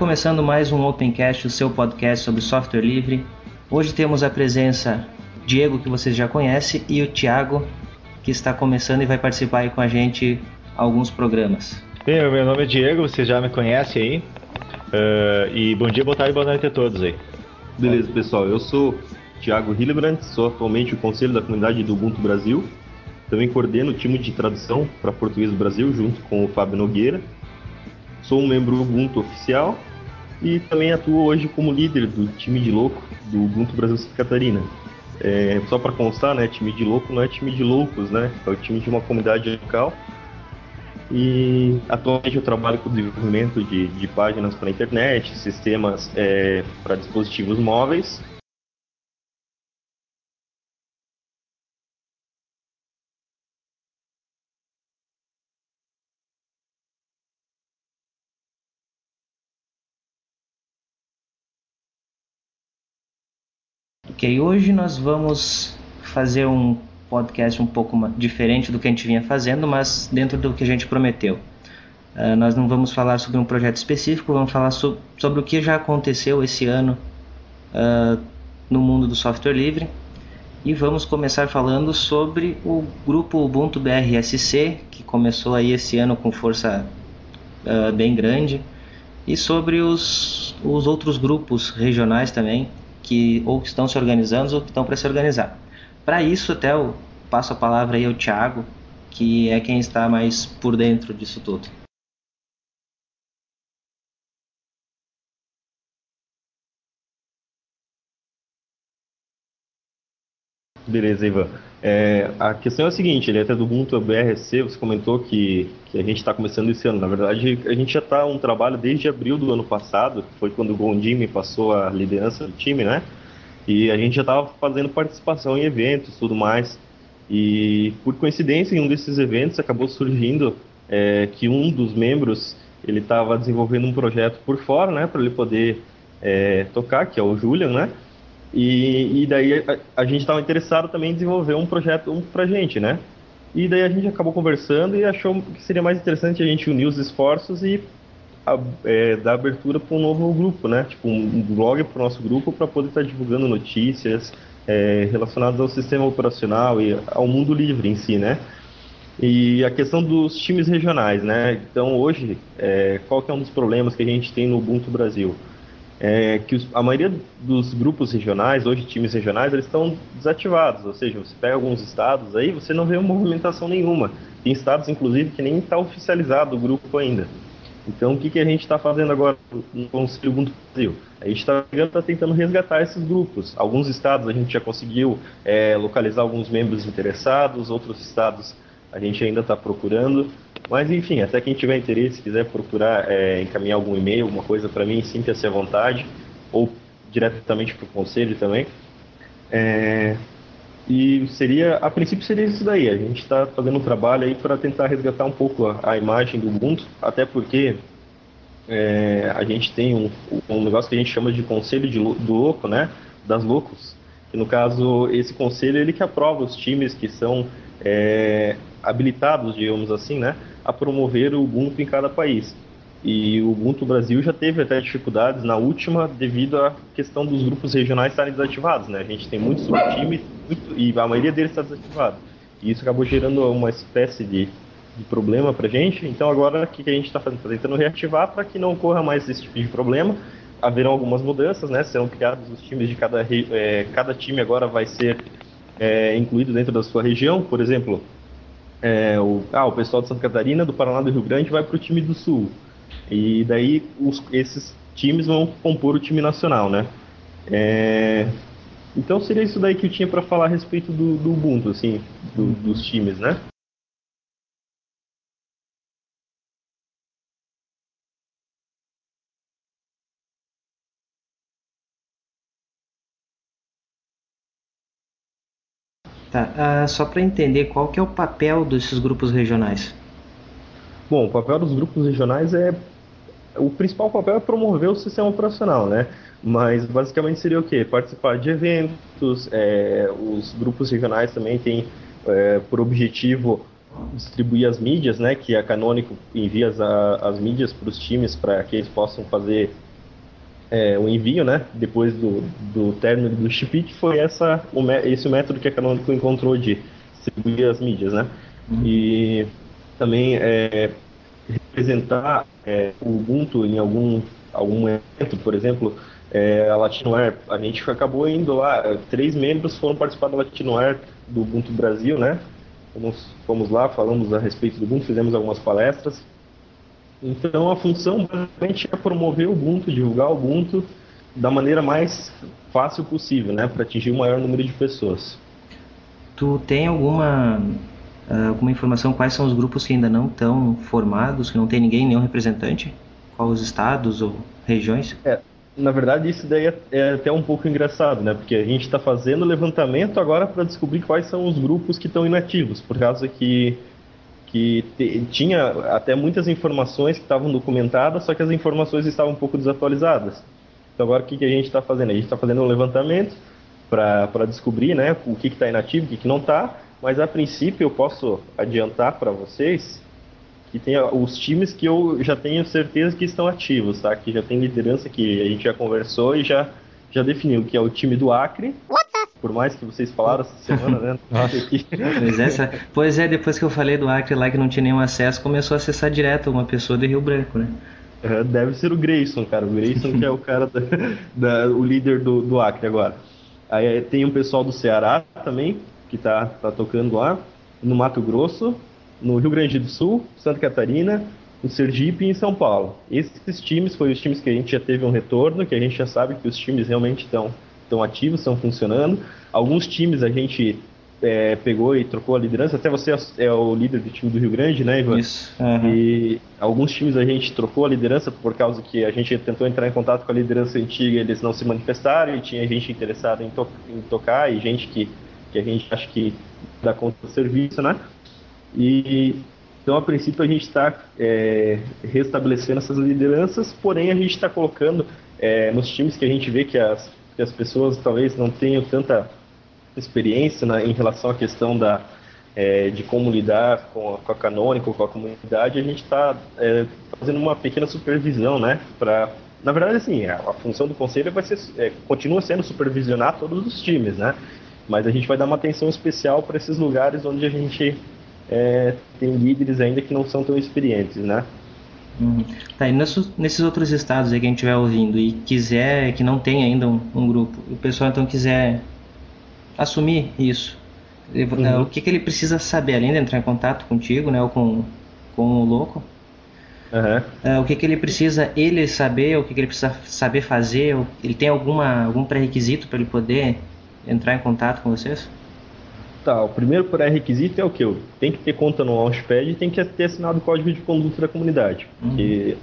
começando mais um Opencast, o seu podcast sobre software livre. Hoje temos a presença Diego, que vocês já conhecem, e o Thiago, que está começando e vai participar aí com a gente alguns programas. Bem, meu nome é Diego, vocês já me conhecem aí. E bom dia, boa tarde e boa noite a todos aí. Beleza, pessoal, eu sou Thiago Hillebrand, sou atualmente o conselho da comunidade do Ubuntu Brasil. Também coordeno o time de tradução para português do Brasil, junto com o Fábio Nogueira. Sou um membro Ubuntu oficial e também atuo hoje como líder do time de louco do Ubuntu Brasil Santa Catarina. Só para constar, né, time de louco não é time de loucos, né? É o time de uma comunidade local. E atualmente eu trabalho com o desenvolvimento de páginas para a internet, sistemas para dispositivos móveis. Ok, hoje nós vamos fazer um podcast um pouco diferente do que a gente vinha fazendo, mas dentro do que a gente prometeu. Nós não vamos falar sobre um projeto específico, vamos falar sobre o que já aconteceu esse ano no mundo do software livre. E vamos começar falando sobre o grupo Ubuntu BRSC, que começou aí esse ano com força bem grande, e sobre os outros grupos regionais também, que ou estão se organizando ou que estão para se organizar. Para isso, até eu passo a palavra aí ao Thiago, que é quem está mais por dentro disso tudo. Beleza, Ivan. A questão é a seguinte, ele é até do Ubuntu BRC, você comentou que a gente está começando esse ano. Na verdade, a gente já está um trabalho desde abril do ano passado, que foi quando o Gondim me passou a liderança do time, né? E a gente já estava fazendo participação em eventos e tudo mais. E por coincidência, em um desses eventos acabou surgindo que um dos membros ele estava desenvolvendo um projeto por fora, né, para ele poder tocar, que é o Julian, né? E daí a gente estava interessado também em desenvolver um projeto para a gente, né? E daí a gente acabou conversando e achou que seria mais interessante a gente unir os esforços e dar abertura para um novo grupo, né? Tipo um blog para o nosso grupo para poder estar divulgando notícias relacionadas ao sistema operacional e ao mundo livre em si, né? E a questão dos times regionais, né? Então hoje, qual que é um dos problemas que a gente tem no Ubuntu Brasil? Que a maioria dos grupos regionais, hoje times regionais, eles estão desativados, ou seja, você pega alguns estados aí, você não vê movimentação nenhuma. Tem estados, inclusive, que nem está oficializado o grupo ainda. Então, o que a gente está fazendo agora no Conselho Ubuntu Brasil? A gente está tentando resgatar esses grupos. Alguns estados a gente já conseguiu localizar alguns membros interessados, outros estados a gente ainda está procurando. Mas, enfim, até quem tiver interesse, quiser procurar encaminhar algum e-mail, alguma coisa para mim, sinta-se à vontade, ou diretamente para o Conselho também. E a princípio seria isso daí, a gente está fazendo um trabalho aí para tentar resgatar um pouco a imagem do Ubuntu, até porque a gente tem um negócio que a gente chama de Conselho do Louco, né, das loucos, que no caso esse conselho ele que aprova os times que são habilitados, digamos assim, né, a promover o Ubuntu em cada país. E o Ubuntu Brasil já teve até dificuldades na última devido à questão dos grupos regionais estarem desativados, né? A gente tem muitos subtimes e a maioria deles está desativado. E isso acabou gerando uma espécie de problema para a gente. Então agora o que a gente está fazendo? Está tentando reativar para que não ocorra mais esse tipo de problema. Haverão algumas mudanças, né? Serão criados os times de cada time agora vai ser incluído dentro da sua região. Por exemplo, o pessoal de Santa Catarina, do Paraná e do Rio Grande vai para o time do Sul. E daí esses times vão compor o time nacional, né? Então seria isso daí que eu tinha para falar a respeito do Ubuntu, assim, dos times, né? Tá, só para entender, qual que é o papel desses grupos regionais? Bom, o papel dos grupos regionais o principal papel é promover o sistema operacional, né? Mas basicamente seria o quê? Participar de eventos, os grupos regionais também têm por objetivo distribuir as mídias, né? Que a Canonical envia as mídias para os times para que eles possam fazer o envio, né, depois do término do chip, que foi esse o método que a Canonical encontrou de distribuir as mídias, né? E também representar o Ubuntu em algum evento, por exemplo, a Latinoware, a gente acabou indo lá, 3 membros foram participar da Latinoware do Ubuntu Brasil, né? Fomos lá, falamos a respeito do Ubuntu, fizemos algumas palestras. Então a função basicamente é promover o Ubuntu, divulgar o Ubuntu da maneira mais fácil possível, né, para atingir o maior número de pessoas. Tu tem alguma informação quais são os grupos que ainda não estão formados, que não tem ninguém, nenhum representante? Quais os estados ou regiões? Na verdade, isso daí é até um pouco engraçado, né? Porque a gente está fazendo levantamento agora para descobrir quais são os grupos que estão inativos, por causa que tinha até muitas informações que estavam documentadas, só que as informações estavam um pouco desatualizadas. Então agora o que a gente está fazendo? A gente está fazendo um levantamento para descobrir, né, o que está inativo, o que não está, mas a princípio eu posso adiantar para vocês que tem os times que eu já tenho certeza que estão ativos, tá? Que já tem liderança, que a gente já conversou e já definiu, que é o time do Acre. Por mais que vocês falaram essa semana, né? Pois é, depois que eu falei do Acre lá que não tinha nenhum acesso, começou a acessar direto uma pessoa de Rio Branco, né? Deve ser o Grayson, cara. O Grayson que é o cara o líder do Acre agora. Aí tem um pessoal do Ceará também, que tá tocando lá, no Mato Grosso, no Rio Grande do Sul, Santa Catarina, no Sergipe e em São Paulo. Esses times foram os times que a gente já teve um retorno, que a gente já sabe que os times realmente estão ativos, estão funcionando. Alguns times a gente pegou e trocou a liderança. Até você é o líder do time do Rio Grande, né, Ivan? Isso. Uhum. E alguns times a gente trocou a liderança por causa que a gente tentou entrar em contato com a liderança antiga, eles não se manifestaram, e tinha gente interessada em tocar e gente que a gente acha que dá conta do serviço, né? Então, a princípio, a gente está restabelecendo essas lideranças, porém a gente está colocando nos times que a gente vê que as pessoas talvez não tenham tanta experiência em relação à questão de como lidar com a Canonical, com a comunidade, a gente está fazendo uma pequena supervisão, né? Na verdade, assim, a função do conselho continua sendo supervisionar todos os times, né? Mas a gente vai dar uma atenção especial para esses lugares onde a gente tem líderes ainda que não são tão experientes, né? Tá, e nesses outros estados aí que a gente estiver ouvindo e quiser, que não tem ainda um grupo, o pessoal então quiser assumir isso, o que ele precisa saber, além de entrar em contato contigo, né, ou com o Loco? O que ele precisa saber, o que ele precisa saber fazer, ele tem algum pré-requisito para ele poder entrar em contato com vocês? Tá, o primeiro pré-requisito é o quê? Tem que ter conta no Launchpad e tem que ter assinado o código de conduta da comunidade. Que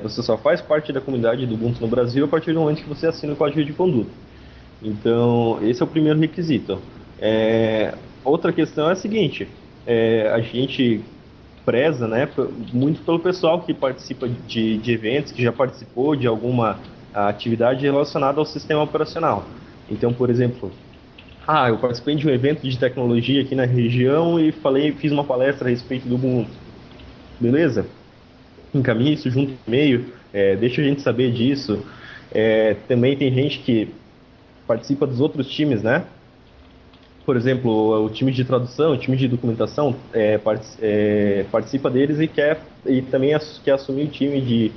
você só faz parte da comunidade do Ubuntu no Brasil a partir do momento que você assina o código de conduta. Então, esse é o primeiro requisito. Outra questão é a seguinte, a gente preza, né, muito pelo pessoal que participa de eventos, que já participou de alguma atividade relacionada ao sistema operacional. Então, por exemplo, eu participei de um evento de tecnologia aqui na região e fiz uma palestra a respeito do Ubuntu. Beleza? Encaminhe isso junto no e-mail, deixa a gente saber disso. Também tem gente que participa dos outros times, né? Por exemplo, o time de tradução, o time de documentação participa deles e também quer assumir o time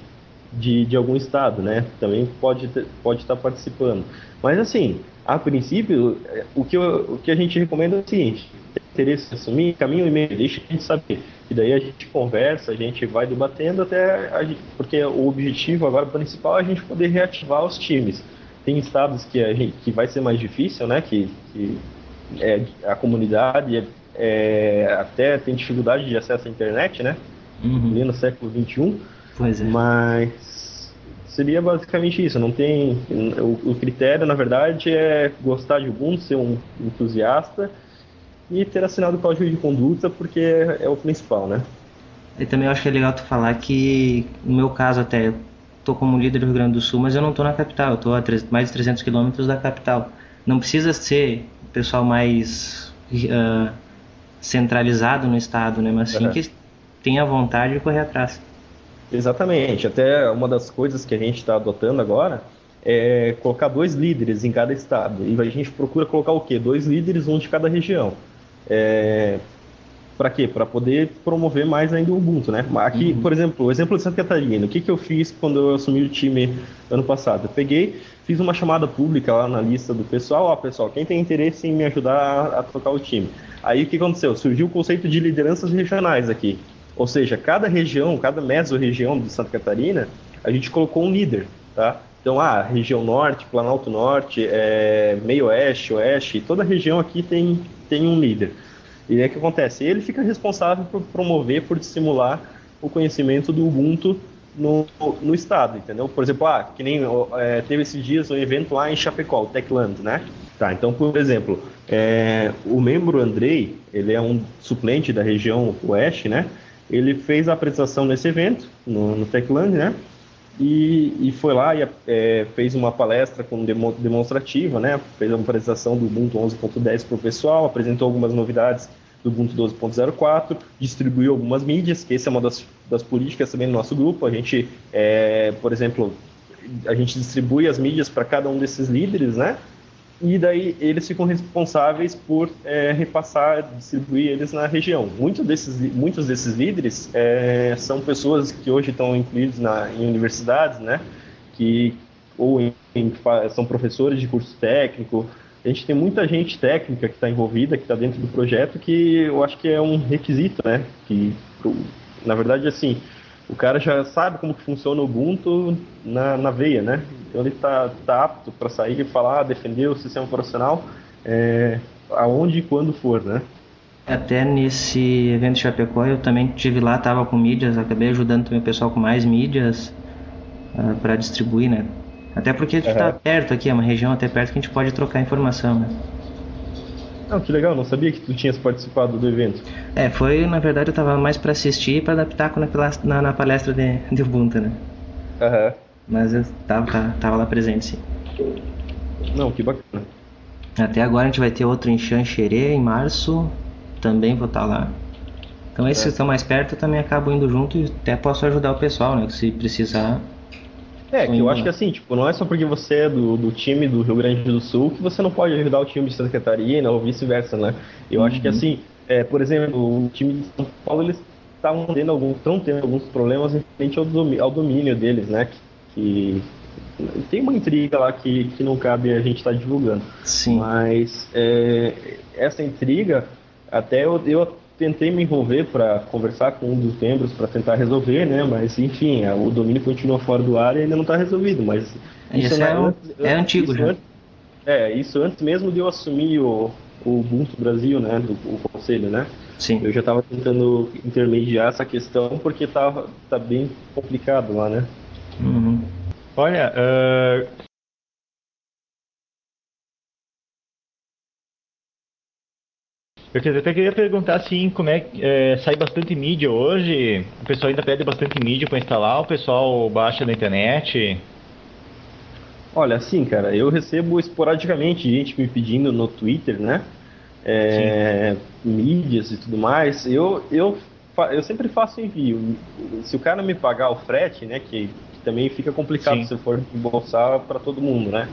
de algum estado, né? Também pode estar participando. Mas assim, a princípio, o que a gente recomenda é o seguinte: tem interesse em assumir, caminha o e-mail, deixa a gente saber. E daí a gente conversa, a gente vai debatendo porque o objetivo agora principal é a gente poder reativar os times. Tem estados que vai ser mais difícil, né? Que a comunidade até tem dificuldade de acesso à internet, né? No século XXI. Pois é. Mas seria basicamente isso. Não tem o critério, na verdade, é gostar de Ubuntu, ser um entusiasta e ter assinado o código de conduta, porque é o principal, né? E também eu acho que é legal tu falar que, no meu caso até, eu tô como líder do Rio Grande do Sul, mas eu não tô na capital, eu tô a mais de 300 quilômetros da capital. Não precisa ser o pessoal mais centralizado no estado, né? Mas sim que tenha vontade de correr atrás. Exatamente. Até uma das coisas que a gente está adotando agora colocar 2 líderes em cada estado. E a gente procura colocar o quê? 2 líderes, um de cada região. Para quê? Para poder promover mais ainda o Ubuntu, né? Aqui, por exemplo, o exemplo de Santa Catarina. O que eu fiz quando eu assumi o time ano passado? Eu peguei, fiz uma chamada pública lá na lista do pessoal. Ó, pessoal, quem tem interesse em me ajudar a tocar o time? Aí o que aconteceu? Surgiu o conceito de lideranças regionais aqui. Ou seja, cada região, cada mesorregião de Santa Catarina, a gente colocou um líder, tá? Então, região norte, Planalto Norte, meio oeste, oeste, toda região aqui tem um líder. E aí o que acontece? Ele fica responsável por promover, por estimular o conhecimento do Ubuntu no estado, entendeu? Por exemplo, que nem teve esses dias um evento lá em Chapecó, o Techland, né? Tá, então, por exemplo, o membro Andrei, ele é um suplente da região oeste, né? Ele fez a apresentação nesse evento, no Techland, né? E foi lá e fez uma palestra demonstrativa, né? Fez uma apresentação do Ubuntu 11.10 para o pessoal, apresentou algumas novidades do Ubuntu 12.04, distribuiu algumas mídias, que essa é uma das políticas também do nosso grupo. A gente, por exemplo, a gente distribui as mídias para cada um desses líderes, né? E daí eles ficam responsáveis por repassar, distribuir eles na região. Muitos desses líderes são pessoas que hoje estão incluídos em universidades, né? São professores de curso técnico. A gente tem muita gente técnica que está envolvida, que está dentro do projeto, que eu acho que é um requisito, né? Que, na verdade, assim, o cara já sabe como que funciona o Ubuntu na veia, né? Então ele está apto para sair e falar, defender o sistema operacional aonde e quando for, né? Até nesse evento de Chapecó eu também estive lá, estava com mídias, acabei ajudando também o pessoal com mais mídias para distribuir, né? Até porque a gente está perto aqui, é uma região até perto que a gente pode trocar informação, né? Que legal, não sabia que tu tinhas participado do evento. Na verdade eu estava mais para assistir e para adaptar na palestra de Ubuntu, né? Mas eu tava lá presente, sim. Não, que bacana. Até agora a gente vai ter outro em Xanxerê, em março, também vou estar lá. Então esses que estão mais perto eu também acabo indo junto e até posso ajudar o pessoal, né? Se precisar. Que eu acho que assim, tipo, não é só porque você é do time do Rio Grande do Sul que você não pode ajudar o time de Santa Catarina ou vice-versa, né? Eu acho que assim, por exemplo, o time de São Paulo, eles estão tendo alguns problemas referente ao domínio deles, né? Que tem uma intriga lá que não cabe a gente estar divulgando. Sim. Mas essa intriga, até eu tentei me envolver para conversar com um dos membros para tentar resolver, né? Mas enfim, o domínio continua fora do ar e ainda não está resolvido. Mas isso é antigo já. Isso antes mesmo de eu assumir o Ubuntu Brasil, né? O conselho, né? Sim. Eu já estava tentando intermediar essa questão porque tá bem complicado lá, né? Olha, eu até queria perguntar assim, como sai bastante mídia hoje? O pessoal ainda pede bastante mídia para instalar, o pessoal baixa na internet? Olha, assim, cara, eu recebo esporadicamente gente me pedindo no Twitter, né? Mídias e tudo mais. Eu sempre faço envio. Se o cara me pagar o frete, né, que também fica complicado se eu for embolsar para todo mundo, né?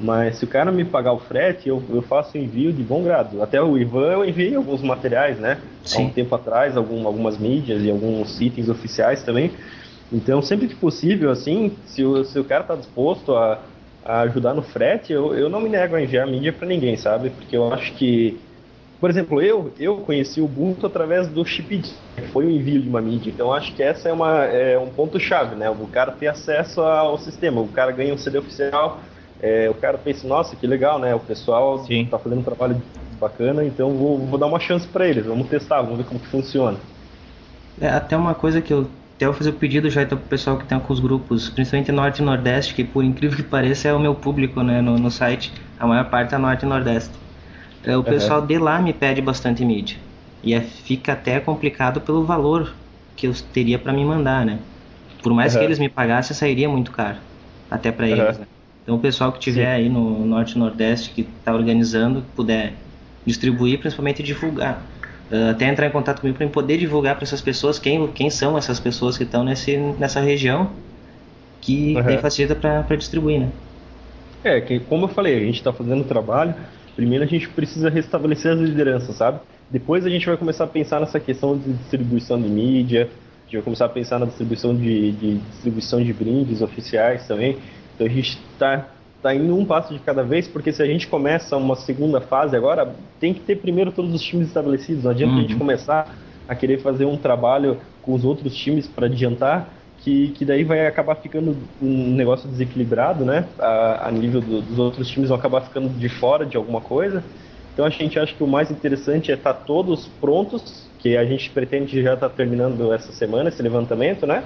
Mas se o cara me pagar o frete, eu faço envio de bom grado. Até o Ivan eu enviei alguns materiais, né? Há um tempo atrás, algumas mídias e alguns itens oficiais também. Então, sempre que possível, assim, se o cara está disposto a ajudar no frete, eu não me nego a enviar mídia para ninguém, sabe? Porque eu acho que, por exemplo, eu conheci o Ubuntu através do Chipd, que foi o envio de uma mídia. Então, acho que essa é um ponto-chave, né? O cara ter acesso ao sistema. O cara ganha um CD oficial, o cara pensa, nossa, que legal, né? O pessoal está fazendo um trabalho bacana, então vou dar uma chance para eles. Vamos testar, vamos ver como que funciona. Até uma coisa que eu vou fazer o pedido já então, para o pessoal que tem com os grupos, principalmente Norte e Nordeste, que por incrível que pareça é o meu público, né, no site, a maior parte é Norte e Nordeste. O pessoal de lá me pede bastante mídia, e fica até complicado pelo valor que eu teria para me mandar, né? Por mais que eles me pagassem, sairia muito caro, até para eles, né? Então o pessoal que tiver aí no Norte e Nordeste, que está organizando, puder distribuir, principalmente divulgar. Até entrar em contato comigo para poder divulgar para essas pessoas quem são essas pessoas que estão nessa região, que tem facilita para distribuir, né? Como eu falei, a gente está fazendo o trabalho, primeiro a gente precisa restabelecer as lideranças, sabe? Depois a gente vai começar a pensar nessa questão de distribuição de mídia, a gente vai começar a pensar na distribuição distribuição de brindes oficiais também. Então a gente tá indo um passo de cada vez, porque se a gente começa uma segunda fase agora, tem que ter primeiro todos os times estabelecidos. Não adianta a gente começar a querer fazer um trabalho com os outros times para adiantar, que daí vai acabar ficando um negócio desequilibrado, né? A nível dos outros times vão acabar ficando de fora de alguma coisa. Então a gente acha que o mais interessante é estar todos prontos, que a gente pretende já estar terminando essa semana, esse levantamento, né?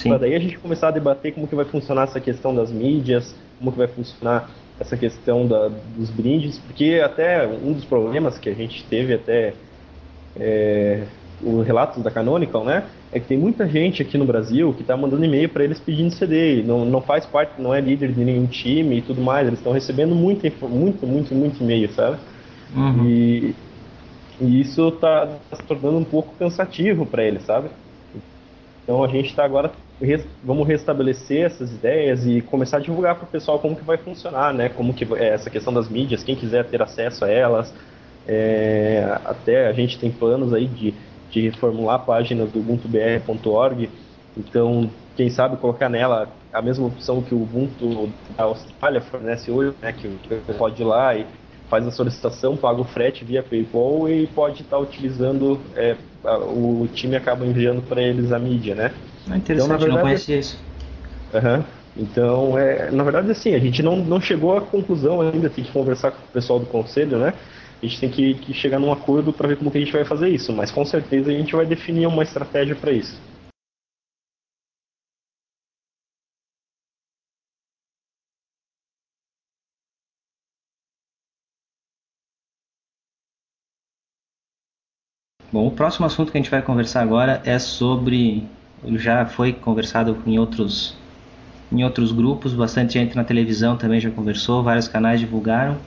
Para daí a gente começar a debater como que vai funcionar essa questão das mídias, como que vai funcionar essa questão dos brindes, porque até um dos problemas que a gente teve até os relatos da Canonical, né, é que tem muita gente aqui no Brasil que está mandando e-mail para eles pedindo CD, não faz parte, não é líder de nenhum time e tudo mais, eles estão recebendo muito e-mail, sabe? E isso está se tornando um pouco cansativo para eles, sabe? Então a gente está agora, vamos restabelecer essas ideias e começar a divulgar para o pessoal como que vai funcionar, né? Como que essa questão das mídias, quem quiser ter acesso a elas. Até a gente tem planos aí de reformular a página do ubuntubr.org, então quem sabe colocar nela a mesma opção que o Ubuntu da Austrália fornece hoje, né? Que você pode ir lá e faz a solicitação, paga o frete via PayPal e pode estar utilizando, o time acaba enviando para eles a mídia, né? Interessante, então, verdade, não conhecia isso. Então, na verdade, assim, a gente não chegou à conclusão ainda, tem que conversar com o pessoal do conselho, né? A gente tem que chegar num acordo para ver como que a gente vai fazer isso, mas com certeza a gente vai definir uma estratégia para isso. Bom, o próximo assunto que a gente vai conversar agora é sobre, já foi conversado em outros grupos, bastante gente na televisão também já conversou, vários canais divulgaram,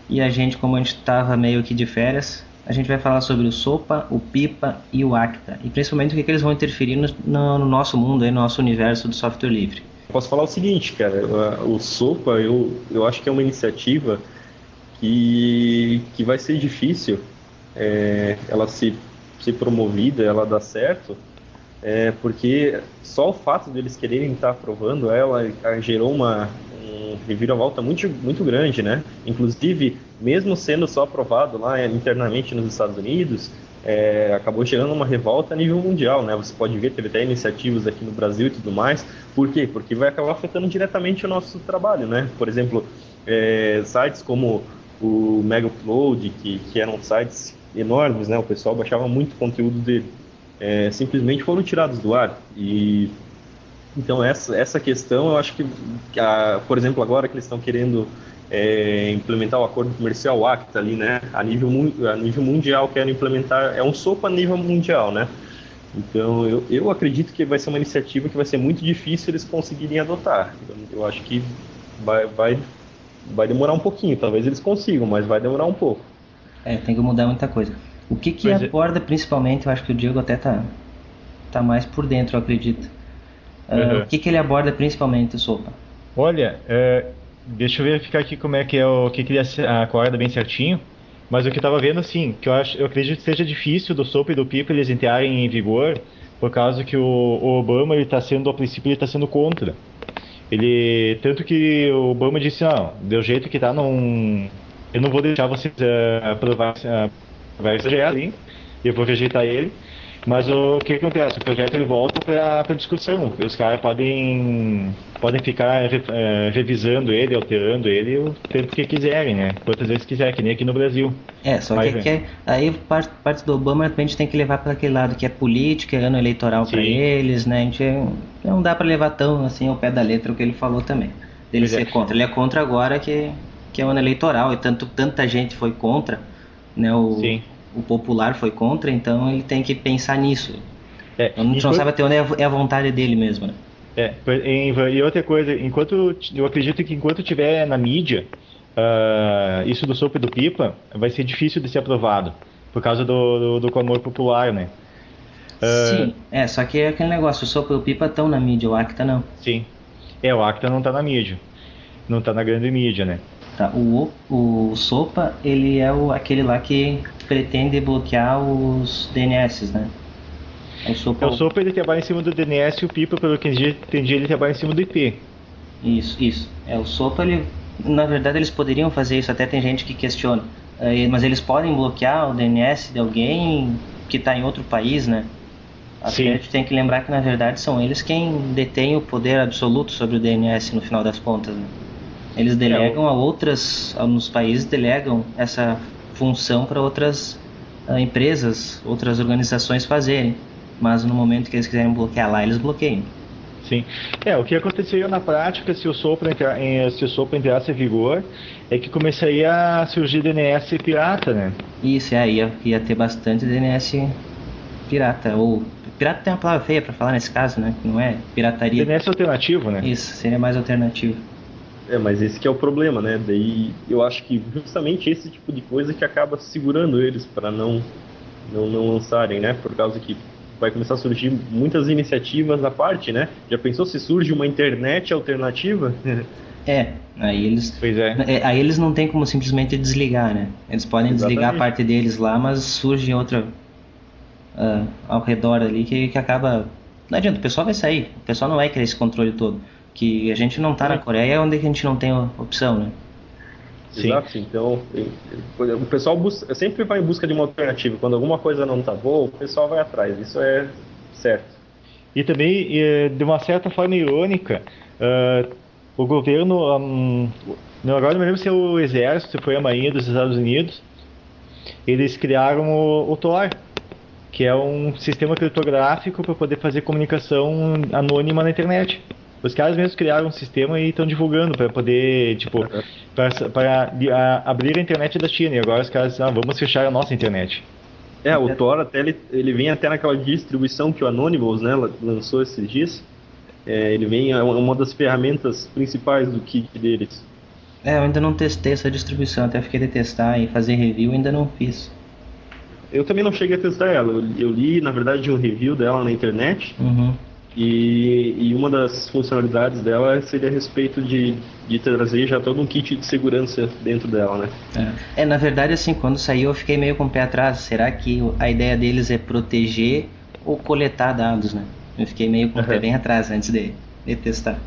e a gente, como a gente estava meio que de férias, a gente vai falar sobre o SOPA, o PIPA e o ACTA, e principalmente o que eles vão interferir no nosso mundo, no nosso universo do software livre. Posso falar o seguinte, cara, o SOPA eu acho que é uma iniciativa que vai ser difícil ela ser promovida, ela dar certo, porque só o fato deles quererem estar aprovando ela gerou um reviravolta muito grande, né? Inclusive, mesmo sendo só aprovado lá internamente nos Estados Unidos, acabou gerando uma revolta a nível mundial, né? Você pode ver, teve até iniciativas aqui no Brasil e tudo mais. Por quê? Porque vai acabar afetando diretamente o nosso trabalho, né? Por exemplo, sites como o Mega Upload, que eram sites enormes, né? O pessoal baixava muito conteúdo dele, simplesmente foram tirados do ar. E então essa questão, eu acho que, por exemplo, agora que eles estão querendo implementar o acordo comercial ACTA ali, né? A nível mundial querem implementar, um SOPA a nível mundial, né? Então eu acredito que vai ser uma iniciativa que vai ser muito difícil eles conseguirem adotar. Eu acho que vai demorar um pouquinho, talvez eles consigam, mas vai demorar um pouco. Tem que mudar muita coisa. O que aborda principalmente, eu acho que o Diego até tá mais por dentro, eu acredito. O que ele aborda principalmente, o SOPA? Olha, deixa eu verificar aqui como é que o que ele acorda bem certinho, mas o que eu estava vendo, assim, que eu acredito que seja difícil do SOPA e do PIPA eles entrarem em vigor, por causa que o Obama, a princípio, ele está sendo contra. Tanto que o Obama disse, não, do jeito que está, eu não vou deixar vocês aprovar esse projeto, hein? Eu vou rejeitar ele. Mas o que acontece? O projeto ele volta para discussão. Os caras podem ficar revisando ele, alterando ele o tempo que quiserem, né? Quantas vezes quiser, que nem aqui no Brasil. Só que aí parte do Obama a gente tem que levar para aquele lado que é política, é ano eleitoral para eles, né? A gente não dá para levar tão assim ao pé da letra o que ele falou também. Dele ser contra. Ele é contra agora que é o ano eleitoral e tanta gente foi contra, né? O popular foi contra, então ele tem que pensar nisso. A gente não sabe até onde é a vontade dele mesmo, né? E outra coisa, eu acredito que enquanto tiver na mídia, isso do SOPA e do PIPA vai ser difícil de ser aprovado, por causa do clamor popular, né? Sim, só que é aquele negócio, o SOPA e o PIPA estão na mídia, o ACTA não. Sim, o ACTA não está na mídia. não tá na grande mídia, né? Tá, o SOPA, ele é aquele lá que pretende bloquear os DNS, né? O SOPA ele trabalha em cima do DNS e o PIPA, pelo que eu entendi, ele trabalha em cima do IP. Isso. O SOPA, na verdade, eles poderiam fazer isso, até tem gente que questiona. Mas eles podem bloquear o DNS de alguém que está em outro país, né? Até a gente tem que lembrar que, na verdade, são eles quem detêm o poder absoluto sobre o DNS no final das contas, né? Eles delegam nos países delegam essa função para outras empresas, outras organizações fazerem. Mas no momento que eles quiserem bloquear lá, eles bloqueiam. Sim. O que aconteceria na prática se o SOPA entrasse em vigor é que começaria a surgir DNS pirata, né? Isso, ia ter bastante DNS pirata. Ou pirata tem uma palavra feia para falar nesse caso, né? Que não é pirataria. DNS alternativo, né? Isso, seria mais alternativo. Mas esse que é o problema, né? Daí eu acho que justamente esse tipo de coisa que acaba segurando eles para não lançarem, né? Por causa que vai começar a surgir muitas iniciativas à parte, né? Já pensou se surge uma internet alternativa? Aí eles... Pois é. Aí eles não tem como simplesmente desligar, né? Eles podem desligar a parte deles lá, mas surge outra ao redor ali que acaba... Não adianta, o pessoal vai sair. O pessoal não vai querer esse controle todo. Que a gente não tá na Coreia, onde a gente não tem opção, né? Sim. Exato, então o pessoal sempre vai em busca de uma alternativa. Quando alguma coisa não tá boa, o pessoal vai atrás, isso é certo. E também, de uma certa forma irônica, o governo, agora não me lembro se é o exército, se foi a marinha dos Estados Unidos, eles criaram o Tor, que é um sistema criptográfico para poder fazer comunicação anônima na internet. Os caras mesmos criaram um sistema e estão divulgando para poder, para abrir a internet da China. E agora os caras vamos fechar a nossa internet. O Tor até ele vem até naquela distribuição que o Anonymous, né, lançou esses dias. Ele vem, é uma das ferramentas principais do kit deles. Eu ainda não testei essa distribuição, até fiquei de testar e fazer review, ainda não fiz. Eu também não cheguei a testar ela, eu li, na verdade, um review dela na internet. Uhum. E uma das funcionalidades dela seria a respeito de trazer já todo um kit de segurança dentro dela, né? Na verdade, assim, quando saiu eu fiquei meio com o pé atrás. Será que a ideia deles é proteger ou coletar dados, né? Eu fiquei meio com o pé bem atrás antes de testar.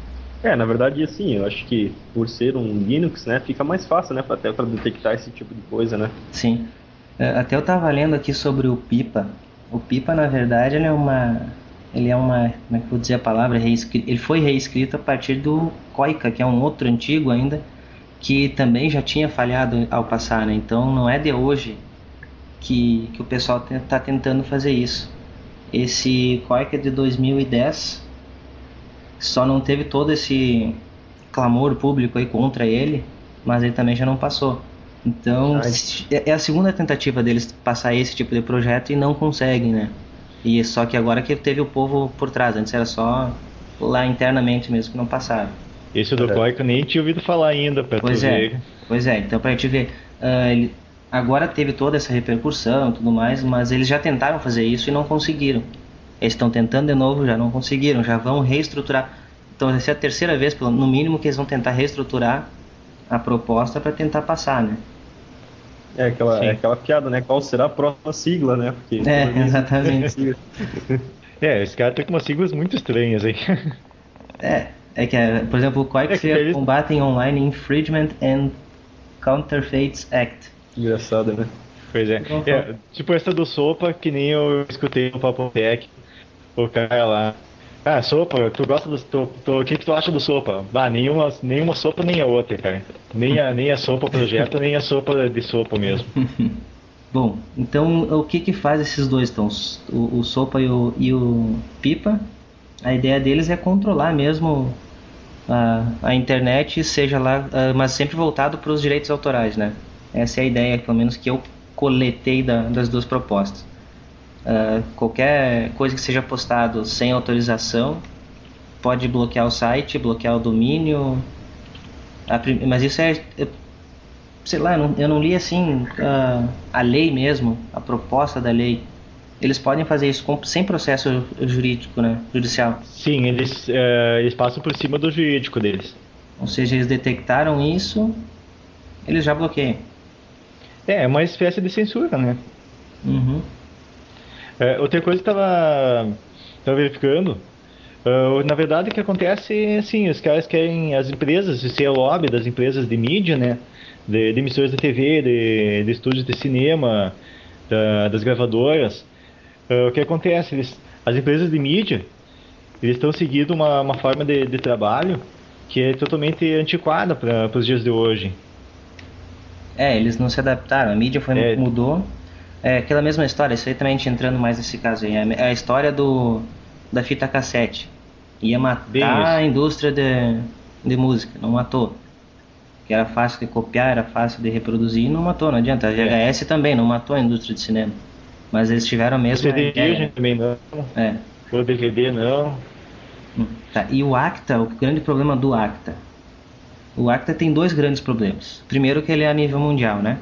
Na verdade, assim, eu acho que por ser um Linux, né, fica mais fácil, né, até para detectar esse tipo de coisa, né? Sim. Até eu tava lendo aqui sobre o Pipa. O Pipa, na verdade, ele é uma, como é que eu vou dizer a palavra, ele foi reescrito a partir do Koika, que é um outro antigo ainda, que também já tinha falhado ao passar, né? Então não é de hoje que o pessoal está tentando fazer isso. Esse Koika é de 2010, só não teve todo esse clamor público aí contra ele, mas ele também já não passou. Então é a segunda tentativa deles passar esse tipo de projeto e não conseguem, né? E só que agora que teve o povo por trás, antes era só lá internamente mesmo que não passaram. Esse do Koika eu nem tinha ouvido falar ainda, pra tu ver. Pois é, então pra gente ver, agora teve toda essa repercussão e tudo mais, mas eles já tentaram fazer isso e não conseguiram. Eles estão tentando de novo, já não conseguiram, já vão reestruturar. Então vai ser a terceira vez, no mínimo, que eles vão tentar reestruturar a proposta para tentar passar, né? Aquela piada, né? Qual será a próxima sigla, né? Porque exatamente. Esse cara tem umas siglas muito estranhas aí. Por exemplo, o Koika seria Combating Online Infringement and Counterfeits Act. Engraçado, né? Pois é. Tipo essa do Sopa, que nem eu escutei no Papo Tech, o cara lá. Sopa, tu gosta o que tu acha do Sopa? Nenhuma sopa nem a outra, cara. Nem a sopa projeto, nem a sopa de sopa mesmo. Bom, então o que faz esses dois? Então, o Sopa e o Pipa, a ideia deles é controlar mesmo a internet, seja lá, mas sempre voltado para os direitos autorais, né? Essa é a ideia, pelo menos, que eu coletei das duas propostas. Qualquer coisa que seja postado sem autorização pode bloquear o site, bloquear o domínio, mas isso sei lá, eu não li assim a lei mesmo, a proposta da lei. Eles podem fazer isso sem processo jurídico, né, judicial. Sim, eles passam por cima do jurídico deles. Ou seja, eles detectaram isso, eles já bloqueiam. É uma espécie de censura, né? Uhum. Outra coisa que tava verificando, na verdade o que acontece é assim, os caras querem, as empresas, esse é o lobby das empresas de mídia, né? De emissoras de TV, de estúdios de cinema, das gravadoras. O que acontece? As empresas de mídia, eles estão seguindo uma forma de trabalho que é totalmente antiquada para os dias de hoje. Eles não se adaptaram, a mídia É, mudou. É aquela mesma história, isso aí também a gente entrando mais nesse caso aí. É a história da fita cassete. Ia bem matar a isso. indústria de música, não matou. Que era fácil de copiar, era fácil de reproduzir, não matou, não adianta. A É. VHS também não matou a indústria de cinema. Mas eles tiveram a O mesma CD ideia, virgem né? também não, É. o DVD não. Tá. E o ACTA, o grande problema do ACTA. O ACTA tem dois grandes problemas. Primeiro que ele é a nível mundial, né?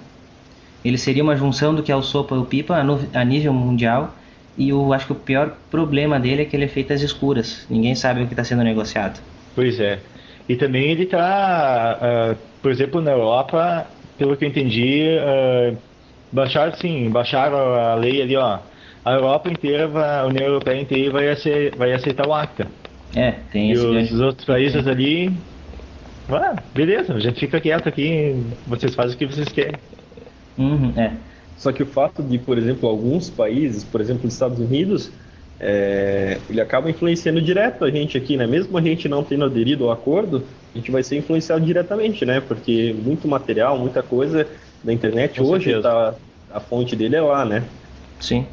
Ele seria uma junção do que é o sopa e o pipa a nível mundial. E acho que o pior problema dele é que ele é feito às escuras. Ninguém sabe o que está sendo negociado. Pois é. E também ele está, por exemplo, na Europa, pelo que eu entendi, baixaram a lei ali, ó. A Europa inteira, a União Europeia inteira vai aceitar o ACTA. Tem E esse grande os outros países diferencial. ali, beleza, a gente fica quieto aqui, vocês fazem o que vocês querem. Uhum, Só que o fato de, por exemplo, alguns países, por exemplo, os Estados Unidos, ele acaba influenciando direto a gente aqui, né? Mesmo a gente não tendo aderido ao acordo, a gente vai ser influenciado diretamente, né? Porque muito material, muita coisa da internet Com hoje certeza. a fonte dele é lá, né? sim.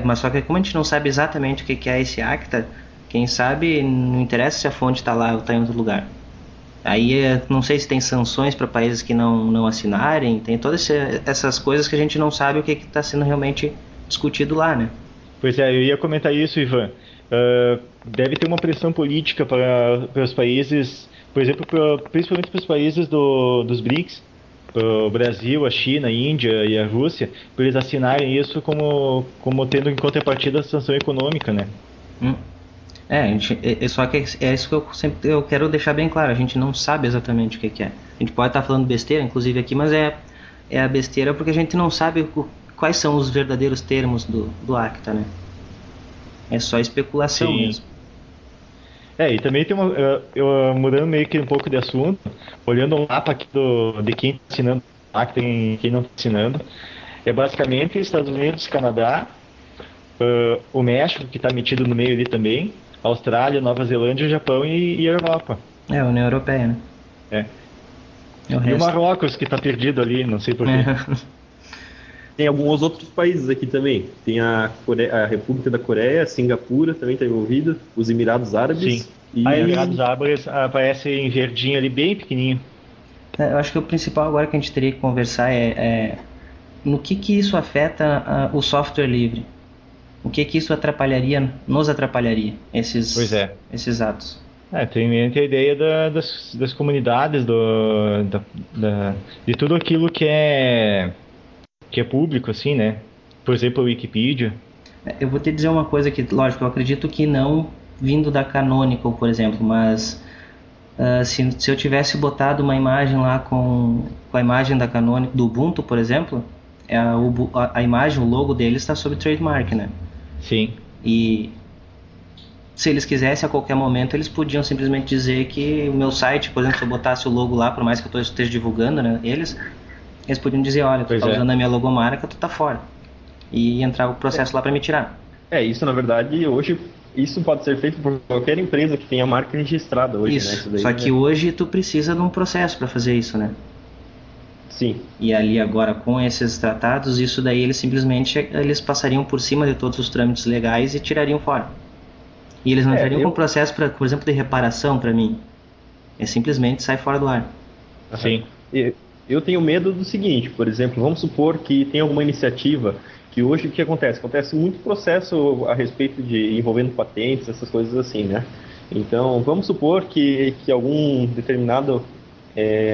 Mas só que como a gente não sabe exatamente o que é esse ACTA, quem sabe não interessa se a fonte está lá ou está em outro lugar. Aí não sei se tem sanções para países que não assinarem, tem todas essas coisas que a gente não sabe o que está sendo realmente discutido lá, né? Pois é, eu ia comentar isso, Ivan. Deve ter uma pressão política para os países, por exemplo, principalmente para os países dos BRICS, o Brasil, a China, a Índia e a Rússia, para eles assinarem isso como tendo em contrapartida a sanção econômica, né? Hum. Só que é isso que eu quero deixar bem claro, a gente não sabe exatamente o que é. A gente pode estar falando besteira, inclusive aqui, mas é a besteira porque a gente não sabe quais são os verdadeiros termos do ACTA, né? É só especulação Sim. mesmo. E também tem mudando meio que um pouco de assunto, olhando um mapa aqui de quem está assinando o pacto e quem não está assinando, é basicamente Estados Unidos, Canadá, o México, que está metido no meio ali também, Austrália, Nova Zelândia, Japão e a Europa. É a União Europeia, né? É. É o E o resto. Marrocos, que está perdido ali, não sei porquê. Tem alguns outros países aqui também. Tem a República da Coreia, Singapura também está envolvida, os Emirados Sim. Árabes A e Emirados Árabes aparece em verdinho ali, bem pequenininho. Eu acho que o principal agora que a gente teria que conversar é no que isso afeta o software livre. O que isso nos atrapalharia, Pois é. esses atos. Tem em mente a ideia das comunidades, de tudo aquilo que é público, assim, né? Por exemplo, a Wikipedia. Eu vou te dizer uma coisa que, lógico, eu acredito que não vindo da Canonical, por exemplo, mas se eu tivesse botado uma imagem lá com a imagem da Canonical, do Ubuntu, por exemplo, a imagem, o logo deles está sob trademark, né? Sim. E se eles quisessem, a qualquer momento, eles podiam simplesmente dizer que o meu site, por exemplo, se eu botasse o logo lá, por mais que eu esteja divulgando, né, eles podiam dizer, olha, tu Pois tá é. usando a minha logomarca, tu tá fora. E entrar o processo lá para me tirar. isso na verdade hoje isso pode ser feito por qualquer empresa que tenha marca registrada hoje, né? Isso, Daí, só que hoje tu precisa de um processo para fazer isso, né? sim. E ali agora com esses tratados, isso daí eles passariam por cima de todos os trâmites legais e tirariam fora. E eles não entrariam com Eu processo, por exemplo, de reparação para mim. Simplesmente sai fora do ar. Sim. Eu tenho medo do seguinte, por exemplo, vamos supor que tem alguma iniciativa que hoje o que acontece? Acontece muito processo a respeito de envolvendo patentes, essas coisas assim, né? Então, vamos supor que algum determinado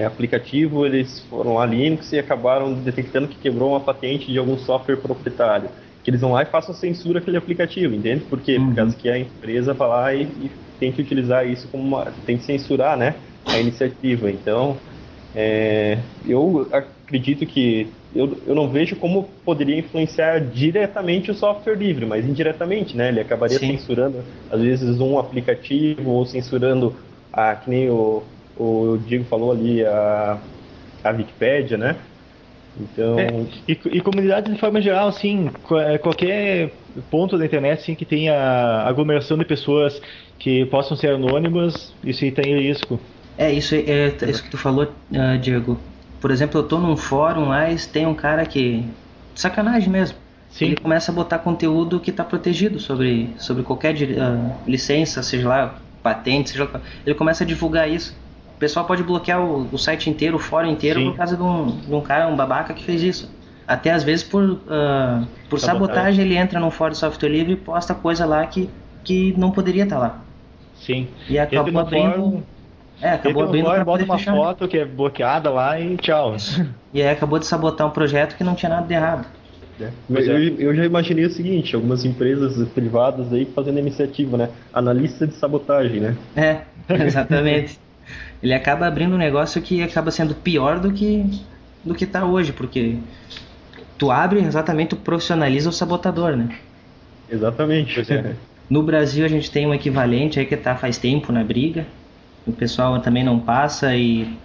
aplicativo, eles foram lá Linux e acabaram detectando que quebrou uma patente de algum software proprietário. que eles vão lá e façam censura aquele aplicativo, entende? Por quê? Por causa que a empresa vai lá e tem que utilizar isso tem que censurar, né, a iniciativa. Então, eu acredito que eu não vejo como poderia influenciar diretamente o software livre, mas indiretamente, né? Ele acabaria censurando, às vezes, um aplicativo, ou censurando, que nem o Diego falou ali, a Wikipédia, né? Então... E comunidade de forma geral, assim, qualquer ponto da internet assim, que tenha aglomeração de pessoas que possam ser anônimas, isso aí tem risco. Isso que tu falou, Diego. Por exemplo, eu tô num fórum lá e tem um cara que... sacanagem mesmo. Sim. Ele começa a botar conteúdo que está protegido sobre qualquer licença, seja lá, patente, seja lá. Ele começa a divulgar isso. O pessoal pode bloquear o site inteiro, o fórum inteiro, por causa de um cara, um babaca que fez isso. Até às vezes por sabotagem ele entra num fórum de software livre e posta coisa lá que não poderia estar lá. Sim. E acabou abrindo... acabou abrindo para bota poder uma fechar. foto que é bloqueada lá e tchau. E aí acabou de sabotar um projeto que não tinha nada de errado. Eu já imaginei o seguinte, algumas empresas privadas aí fazendo iniciativa, né? Analista de sabotagem, né? Exatamente. Ele acaba abrindo um negócio que acaba sendo pior do que está hoje, porque tu abre exatamente, tu profissionaliza o sabotador, né? Exatamente. No Brasil a gente tem um equivalente aí que tá faz tempo na briga. O pessoal também não passa e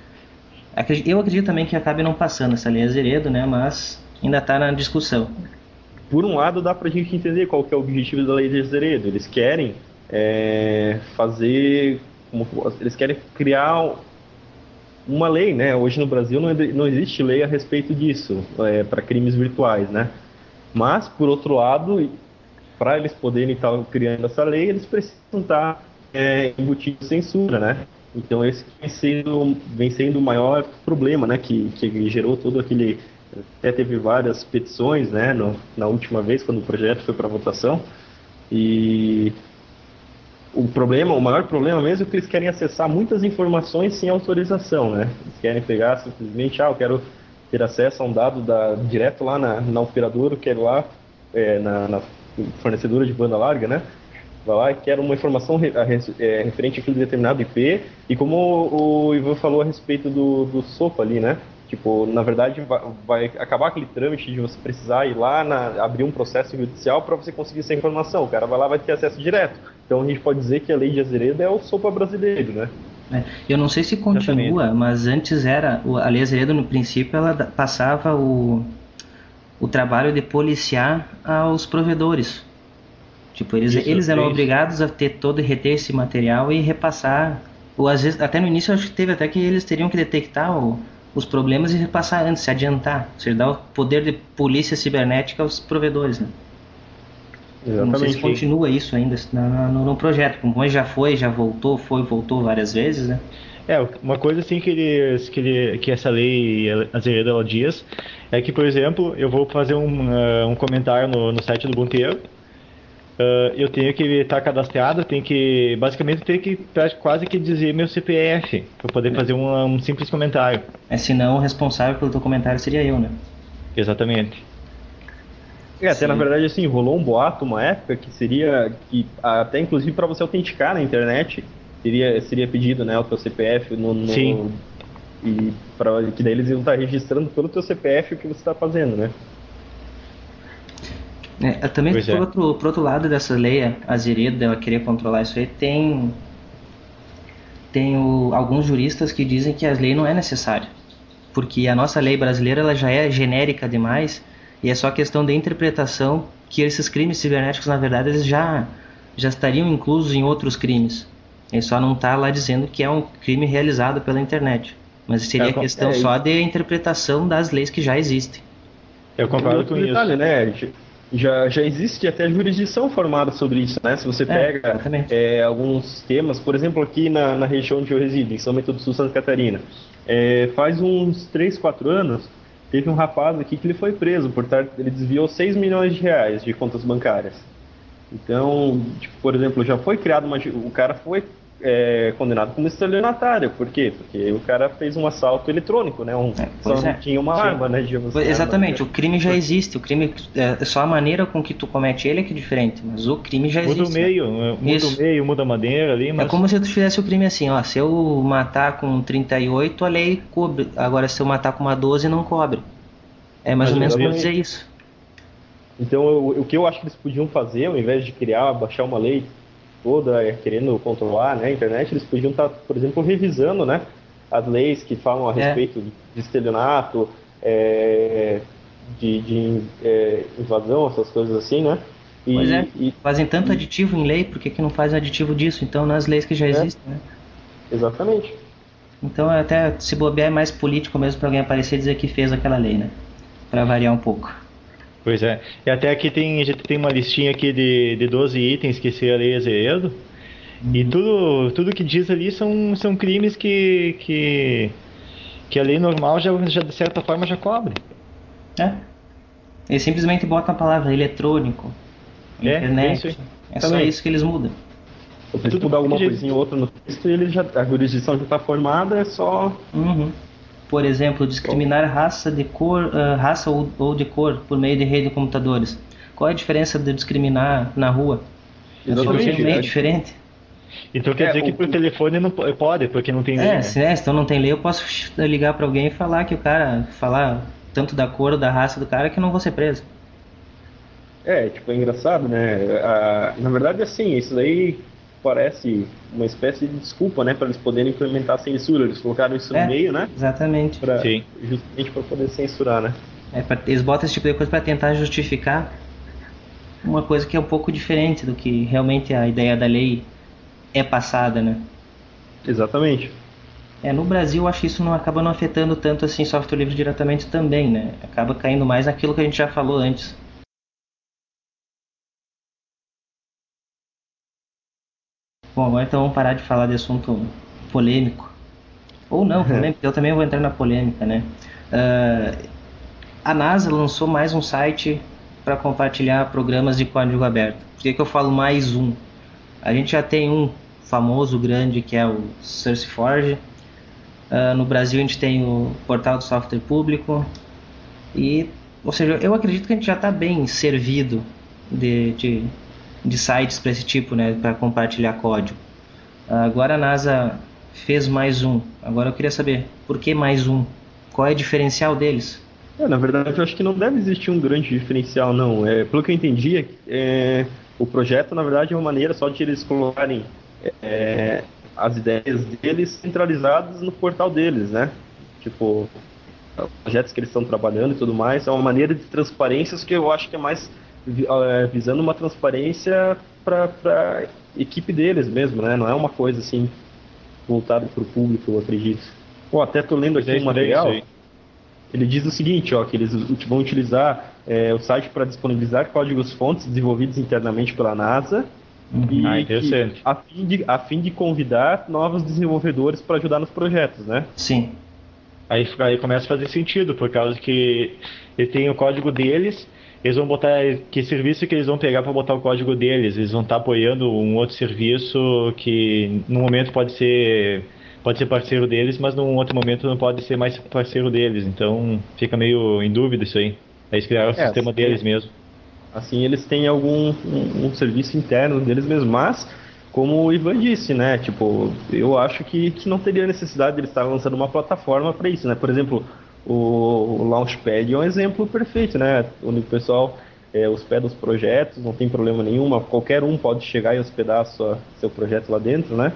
eu acredito também que acabe não passando essa lei Azeredo, né? Mas ainda está na discussão. Por um lado, dá pra gente entender qual que é o objetivo da lei de Azeredo. Eles querem eles querem criar uma lei, né? Hoje no Brasil não existe lei a respeito disso, para crimes virtuais, né? Mas, por outro lado, para eles poderem estar criando essa lei, eles precisam estar embutindo censura, né? Então esse vem sendo o maior problema, né? Que gerou todo aquele... Até teve várias petições, né? Na última vez, quando o projeto foi para votação. E o maior problema mesmo é que eles querem acessar muitas informações sem autorização, né? Eles querem pegar simplesmente, eu quero ter acesso a um dado direto lá na operadora, eu quero lá na fornecedora de banda larga, né? Vai lá e quero uma informação referente àquele determinado IP, e como o Ivan falou a respeito do SOPA ali, né? Tipo, na verdade, vai acabar aquele trâmite de você precisar ir lá, abrir um processo judicial para você conseguir essa informação. O cara vai lá, vai ter acesso direto. Então a gente pode dizer que a lei de Azeredo é o SOPA brasileiro, né? Eu não sei se continua, exatamente, mas antes a lei Azeredo, no princípio, ela passava o trabalho de policiar aos provedores. Tipo, eles eram obrigados a reter esse material e repassar. Ou às vezes, até no início, eu acho que teve até que eles teriam que detectar os problemas e repassar antes, se adiantar. Ou seja, dar o poder de polícia cibernética aos provedores, né? Exatamente. Não sei se continua isso ainda no projeto. Como já voltou várias vezes, né? Uma coisa assim que essa lei Azeredo ela diz é que, por exemplo, eu vou fazer um comentário no site do Bunteiro. Eu tenho que estar cadastrado, basicamente tenho que quase que dizer meu CPF para poder fazer um simples comentário. Senão o responsável pelo teu comentário seria eu, né? Exatamente. Até na verdade assim, rolou um boato uma época que até inclusive para você autenticar na internet seria pedido, né, o teu CPF Sim. E que daí eles iam estar registrando pelo teu CPF o que você está fazendo, né? Também por outro lado dessa lei Azeredo, dela querer controlar isso aí, tem alguns juristas que dizem que a lei não é necessária, porque a nossa lei brasileira ela já é genérica demais e é só questão de interpretação, que esses crimes cibernéticos, na verdade, eles já estariam inclusos em outros crimes. Ele só não está lá dizendo que é um crime realizado pela internet, mas seria questão só de interpretação das leis que já existem. Eu concordo com isso. Detalhe, né? Já existe até jurisdição formada sobre isso, né? Se você pega alguns temas, por exemplo, aqui na região onde eu resido, em São Bento do Sul, Santa Catarina, faz uns 3, 4 anos, teve um rapaz aqui que ele foi preso, ele desviou 6 milhões de reais de contas bancárias. Então, tipo, por exemplo, já foi criado o cara foi condenado como estelionatário. Por quê? Porque o cara fez um assalto eletrônico, né? Só não tinha uma arma, né? Exatamente, o crime já existe. O crime é só a maneira com que tu comete ele é que é diferente, mas o crime já existe. Muda o meio, muda a maneira ali, mas... É como se tu fizesse o crime assim, ó, se eu matar com 38, a lei cobre. Agora, se eu matar com uma 12, não cobre. É mais ou menos como dizer isso. Então, o que eu acho que eles podiam fazer, ao invés de baixar uma lei toda querendo controlar, né, a internet, eles podiam estar, por exemplo, revisando, né, as leis que falam a respeito de estelionato, de invasão, essas coisas assim, né? Fazem tanto aditivo em lei, por que não fazem aditivo disso? Então, nas leis que já existem, né? Exatamente. Então, até se bobear é mais político mesmo para alguém aparecer e dizer que fez aquela lei, né? Para variar um pouco. Pois é. E até aqui a gente tem uma listinha aqui de 12 itens que seria a Lei Azevedo. E tudo que diz ali são crimes que a lei normal já de certa forma já cobre. Eles simplesmente botam a palavra eletrônico, internet. É só isso que eles mudam. Se mudar alguma coisinha ou outra no texto, a jurisdição já está formada, é só... Por exemplo, discriminar raça ou de cor por meio de rede de computadores. Qual é a diferença de discriminar na rua? Exatamente. É meio diferente. Então quer dizer que por telefone não pode, porque não tem lei, né? Se então não tem lei, eu posso ligar para alguém e falar que o cara... Falar tanto da cor ou da raça do cara que eu não vou ser preso. É engraçado, né? Na verdade, assim, isso daí parece uma espécie de desculpa, né, para eles poderem implementar a censura. Eles colocaram isso no meio, né? Exatamente. Justamente para poder censurar, né? Eles botam esse tipo de coisa para tentar justificar uma coisa que é um pouco diferente do que realmente a ideia da lei é passada, né? Exatamente. No Brasil, eu acho que isso acaba não afetando tanto assim software livre diretamente também, né? Acaba caindo mais naquilo que a gente já falou antes. Bom, agora então vamos parar de falar de assunto polêmico. Ou não, também, porque eu também vou entrar na polêmica, né? A NASA lançou mais um site para compartilhar programas de código aberto. Por que eu falo mais um? A gente já tem um famoso, grande, que é o SourceForge. No Brasil a gente tem o Portal do Software Público. Ou seja, eu acredito que a gente já está bem servido de sites para esse tipo, né, para compartilhar código. Agora a NASA fez mais um. Agora eu queria saber, por que mais um? Qual é o diferencial deles? Na verdade, eu acho que não deve existir um grande diferencial, não. Pelo que eu entendi, o projeto, na verdade, é uma maneira só de eles colocarem as ideias deles centralizadas no portal deles, né? Tipo, projetos que eles estão trabalhando e tudo mais. É uma maneira de transparências que eu acho que é mais visando uma transparência para a equipe deles mesmo, né? Não é uma coisa assim voltada para o público, eu acredito. Até estou lendo aqui um material. Ele diz o seguinte, que eles vão utilizar o site para disponibilizar códigos-fontes desenvolvidos internamente pela NASA a fim de convidar novos desenvolvedores para ajudar nos projetos, né? Sim. Aí começa a fazer sentido, por causa que ele tem o código deles. Eles vão botar que serviço que eles vão pegar para botar o código deles. Eles vão estar apoiando um outro serviço que no momento pode ser parceiro deles, mas num outro momento não pode ser mais parceiro deles. Então fica meio em dúvida isso aí. Eles criaram o sistema deles mesmo. Assim eles têm algum um serviço interno deles mesmo, mas como o Ivan disse, né? Tipo, eu acho que não teria necessidade de eles estar lançando uma plataforma para isso, né? Por exemplo, o Launchpad é um exemplo perfeito, né? Onde o pessoal hospeda os projetos, não tem problema nenhum, qualquer um pode chegar e hospedar seu projeto lá dentro, né?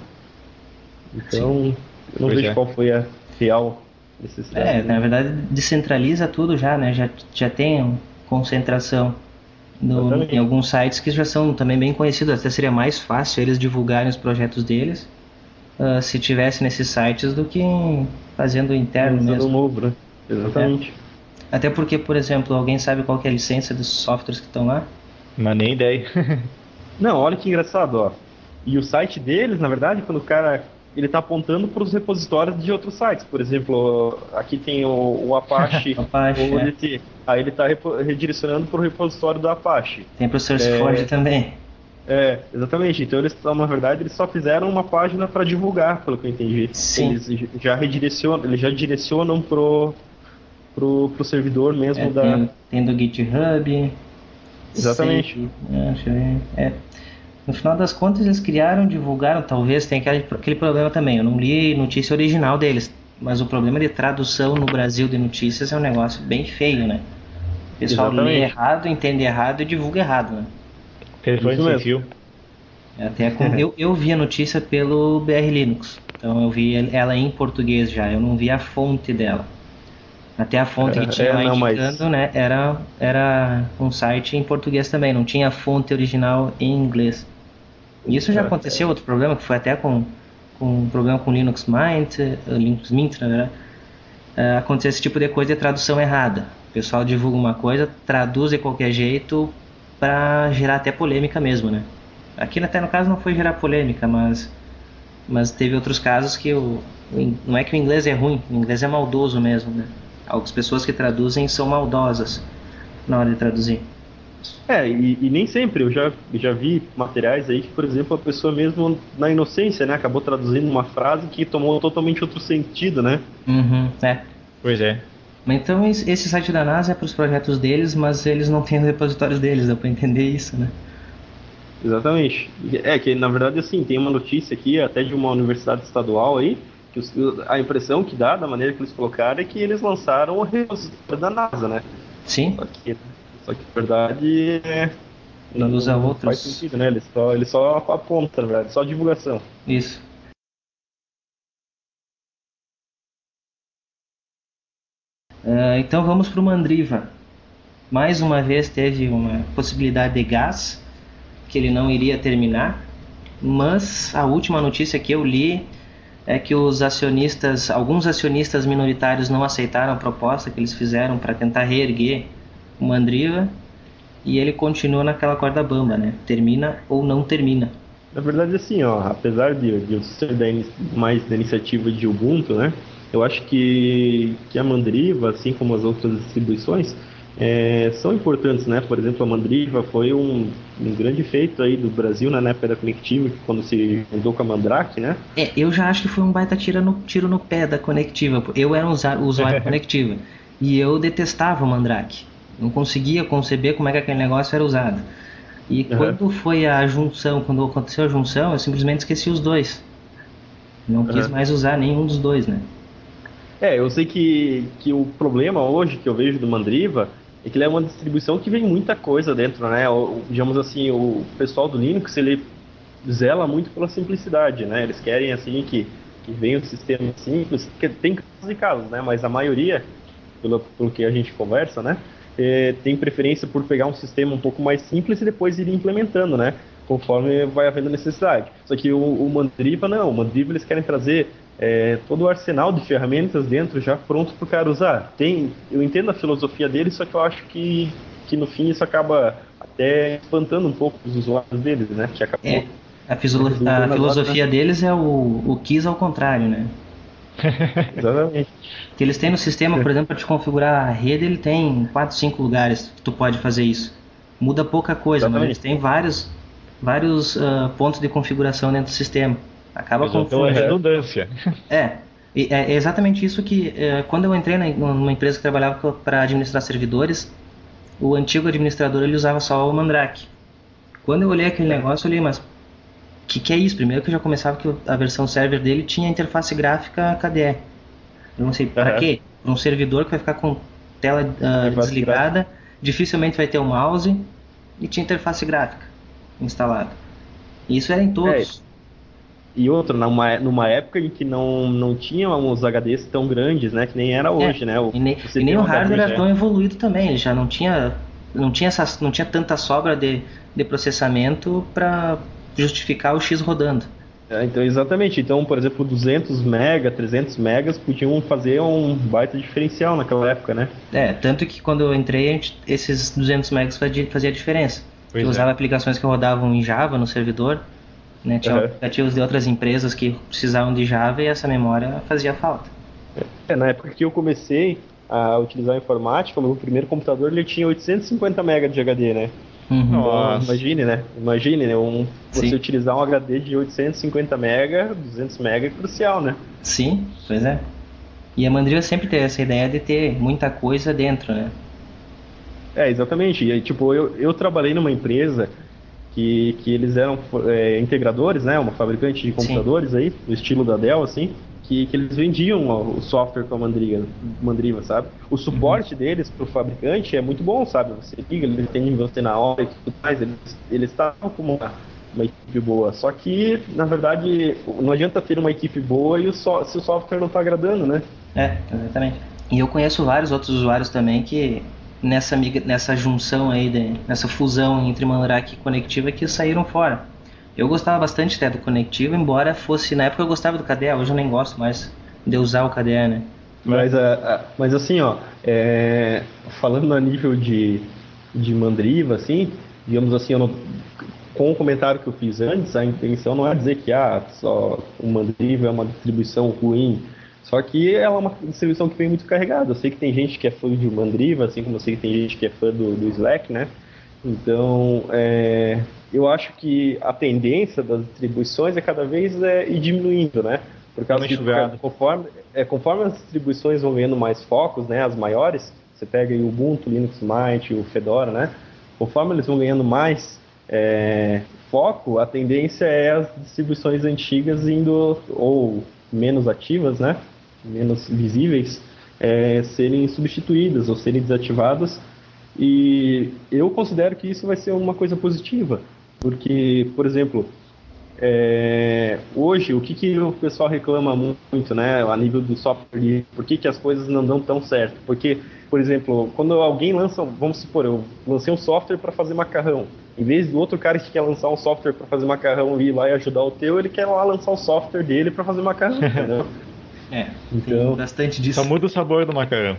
Então, eu não vejo qual foi a real necessidade. Na verdade, descentraliza tudo já, né? Já tem concentração em alguns sites que já são também bem conhecidos. Até seria mais fácil eles divulgarem os projetos deles se tivesse nesses sites do que fazendo interno mesmo. Novo, né? Exatamente. Até porque, por exemplo, alguém sabe qual que é a licença dos softwares que estão lá? Mas nem ideia. Não, olha que engraçado, E o site deles, na verdade, quando o cara ele está apontando para os repositórios de outros sites. Por exemplo, aqui tem o Apache, o ODT. Aí ele está redirecionando para o repositório do Apache. Tem para o SourceForge também. Exatamente. Então eles, na verdade, eles só fizeram uma página para divulgar, pelo que eu entendi. Sim. Eles já direcionam pro servidor mesmo da. Tem do GitHub. Exatamente. Deixa eu ver. No final das contas, eles criaram, divulgaram, talvez tem aquele problema também. Eu não li notícia original deles, mas o problema de tradução no Brasil de notícias é um negócio bem feio, né? O pessoal lê errado, entende errado e divulga errado, né? Telefone sem fio. Eu vi a notícia pelo BR Linux, então eu vi ela em português já, eu não vi a fonte dela. Até a fonte que tinha lá indicando, né, era um site em português também, não tinha a fonte original em inglês. Isso já aconteceu, outro problema, que foi até com um problema com Linux Mint, na verdade. Aconteceu esse tipo de coisa de tradução errada. O pessoal divulga uma coisa, traduz de qualquer jeito para gerar até polêmica mesmo, né? Aqui até no caso não foi gerar polêmica, mas teve outros casos que não é que o inglês é ruim, o inglês é maldoso mesmo, né? Algumas pessoas que traduzem são maldosas na hora de traduzir. E nem sempre, eu já vi materiais aí que, por exemplo, a pessoa mesmo na inocência, né, acabou traduzindo uma frase que tomou totalmente outro sentido, né? Pois é. Então esse site da NASA é para os projetos deles, mas eles não têm os repositórios deles, dá para entender isso, né? Exatamente. Que na verdade assim, tem uma notícia aqui até de uma universidade estadual aí, que a impressão que dá, da maneira que eles colocaram, é que eles lançaram o repositório da NASA, né? Sim. Só que na verdade não usa outros. Faz sentido, né? Ele só aponta, na verdade, só divulgação. Isso. Então vamos para o Mandriva. Mais uma vez teve uma possibilidade de gás que ele não iria terminar, mas a última notícia que eu li é que alguns acionistas minoritários não aceitaram a proposta que eles fizeram para tentar reerguer o Mandriva e ele continua naquela corda bamba, né? Termina ou não termina. Na verdade, assim, apesar de eu ser mais da iniciativa de Ubuntu, né? Eu acho que a Mandriva, assim como as outras distribuições, são importantes, né? Por exemplo, a Mandriva foi um grande feito aí do Brasil, né, na época da Conectiva, quando se mudou com a Mandrake, né? Eu já acho que foi um baita tiro no pé da Conectiva. Eu era um usuário da Conectiva e eu detestava a Mandrake. Não conseguia conceber como é que aquele negócio era usado. E quando foi quando aconteceu a junção, eu simplesmente esqueci os dois. Não quis mais usar nenhum dos dois, né? Eu sei que o problema hoje que eu vejo do Mandriva é que ele é uma distribuição que vem muita coisa dentro, né? Digamos assim, o pessoal do Linux, ele zela muito pela simplicidade, né? Eles querem, assim, que venha um sistema simples, porque tem casos e casos, né? Mas a maioria, pelo que a gente conversa, né? Tem preferência por pegar um sistema um pouco mais simples e depois ir implementando, né? Conforme vai havendo necessidade. Só que o Mandriva não. O Mandriva eles querem trazer todo o arsenal de ferramentas dentro já pronto para o cara usar. Eu entendo a filosofia deles, só que eu acho que no fim isso acaba até espantando um pouco os usuários deles, né? Que acabou, a filosofia deles é o quis ao contrário, né? Exatamente. Que eles têm no sistema, por exemplo, para te configurar a rede, ele tem 4, 5 lugares que tu pode fazer isso. Muda pouca coisa, mas eles têm vários pontos de configuração dentro do sistema. Acaba confundindo. É redundância. É exatamente isso que, quando eu entrei numa empresa que trabalhava para administrar servidores, o antigo administrador ele usava só o Mandrake. Quando eu olhei aquele negócio, eu olhei, mas o que é isso? Primeiro que eu já começava que a versão server dele tinha interface gráfica KDE. Eu não sei para quê. Um servidor que vai ficar com tela desligada, dificilmente vai ter um mouse e tinha interface gráfica instalada. E isso era em todos. E outra, numa época em que não tinha uns HDs tão grandes, né? Que nem era hoje, né? E nem o hardware era tão evoluído também. Ele já não tinha tanta sobra de processamento para justificar o X rodando. Então, exatamente. Então, por exemplo, 200 MB, 300 MB podiam fazer um baita diferencial naquela época, né? Tanto que quando eu entrei, esses 200 MB fazia a diferença. Eu usava aplicações que rodavam em Java no servidor, né? Tinha aplicativos de outras empresas que precisavam de Java e essa memória fazia falta. Na época que eu comecei a utilizar a informática, o meu primeiro computador ele tinha 850 MB de HD, né? Uhum. Então, Nossa. imagine, né? Você Sim. utilizar um HD de 850 MB, 200 MB é crucial, né? Sim, pois é. E a Mandriva sempre teve essa ideia de ter muita coisa dentro, né? Exatamente. E aí, tipo, eu trabalhei numa empresa que eles eram integradores, né? Uma fabricante de Sim. computadores aí, do estilo da Dell, assim, que eles vendiam o software com a Mandriva, sabe? O Uhum. suporte deles pro fabricante é muito bom, sabe? Você liga, ele tem você na hora e tudo mais, eles estavam como uma equipe boa. Só que, na verdade, não adianta ter uma equipe boa se o software não está agradando, né? É, exatamente. E eu conheço vários outros usuários também que nessa junção aí, nessa fusão entre Mandrake e Conectiva que saíram fora. Eu gostava bastante até do Conectiva, embora fosse, na época eu gostava do KDE, hoje eu nem gosto mais de usar o KDE, né? Mas assim, ó, falando a nível de Mandriva, assim, digamos assim, com o comentário que eu fiz antes, a intenção não é dizer que só o Mandriva é uma distribuição ruim, só que ela é uma distribuição que vem muito carregada. Eu sei que tem gente que é fã de Mandriva, assim como eu sei que tem gente que é fã do Slack, né? Então, eu acho que a tendência das distribuições é cada vez ir diminuindo, né? Por Dá uma causa que enxugada. conforme as distribuições vão ganhando mais focos, né, as maiores, você pega aí o Ubuntu, Linux Mint, o Fedora, né? Conforme eles vão ganhando mais foco, a tendência é as distribuições antigas indo, ou menos ativas, né? Menos visíveis, serem substituídas ou serem desativadas. E eu considero que isso vai ser uma coisa positiva, porque, por exemplo, hoje, o que o pessoal reclama muito, né, a nível do software livre, por que as coisas não dão tão certo? Porque, por exemplo, quando alguém lança, vamos supor, eu lancei um software para fazer macarrão, em vez do outro cara que quer lançar um software para fazer macarrão e ir lá e ajudar o teu, ele quer lá lançar o software dele para fazer macarrão, entendeu? É, tem Então, bastante Só disso. muda o sabor do macarrão.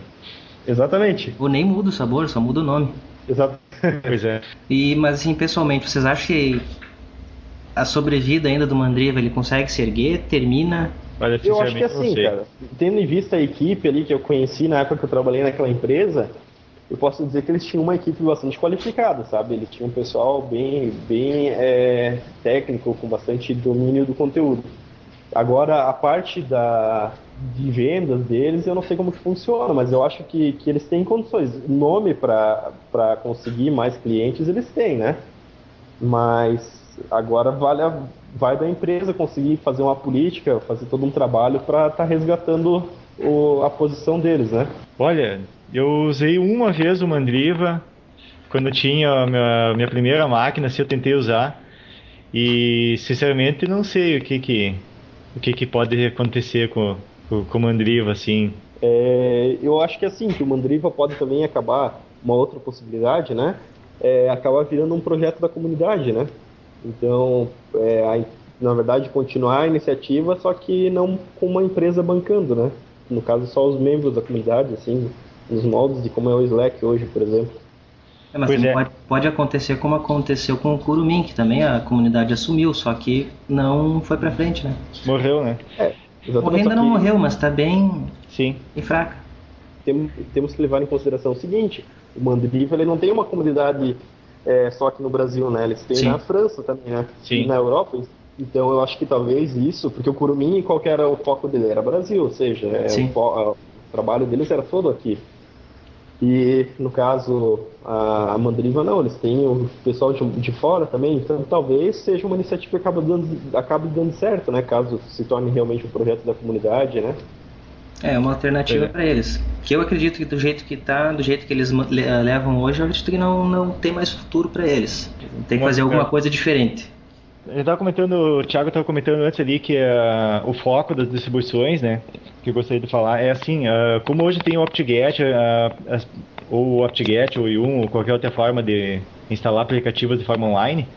exatamente, Ou nem muda o sabor, só muda o nome. exato. Pois é. Mas assim, pessoalmente, vocês acham que a sobrevida ainda do Mandriva ele consegue se erguer, termina? Olha, Eu acho que sinceramente, não assim, sei. cara, tendo em vista a equipe ali que eu conheci na época que eu trabalhei naquela empresa, eu posso dizer que eles tinham uma equipe bastante qualificada, sabe? Eles tinham um pessoal bem técnico, com bastante domínio do conteúdo. Agora, a parte de vendas deles, eu não sei como que funciona, mas eu acho que eles têm condições. Nome para conseguir mais clientes, eles têm, né? Mas agora vai da empresa conseguir fazer uma política, fazer todo um trabalho para estar resgatando a posição deles, né? Olha, eu usei uma vez o Mandriva quando eu tinha a minha primeira máquina, se eu tentei usar. E sinceramente não sei o que pode acontecer com o Mandriva, assim. Eu acho que assim, que o Mandriva pode também acabar, uma outra possibilidade, né? Acabar virando um projeto da comunidade, né? Então, na verdade, continuar a iniciativa, só que não com uma empresa bancando, né? No caso, só os membros da comunidade, assim, nos moldes de como é o Slack hoje, por exemplo. Mas Pois também é, pode acontecer como aconteceu com o Kurumin, que também a comunidade assumiu, só que não foi pra frente, né? morreu, né? Morrer Exatamente, só ainda não que morreu, mas tá Sim, bem fraca. temos que levar em consideração o seguinte, o Mandriva, ele não tem uma comunidade só aqui no Brasil, né? Eles têm na Sim, França também, né? E sim. na Europa. Então, eu acho que talvez isso, porque o Kurumin, qual que era o foco dele? Era Brasil, ou seja, sim. o trabalho deles era todo aqui. E, no caso, a Mandriva não, eles têm o pessoal de fora também, então talvez seja uma iniciativa que acabe dando certo, né? Caso se torne realmente um projeto da comunidade, né? É uma Pois alternativa é. pra eles. Que eu acredito que do jeito que tá, do jeito que eles levam hoje, eu acredito que não tem mais futuro pra eles. Tem que fazer alguma coisa diferente. Eu tava comentando, o Thiago estava comentando antes ali que o foco das distribuições, né, que eu gostaria de falar, é assim, como hoje tem o OptGet, ou o OptGet, ou o Yum, ou qualquer outra forma de instalar aplicativos de forma online,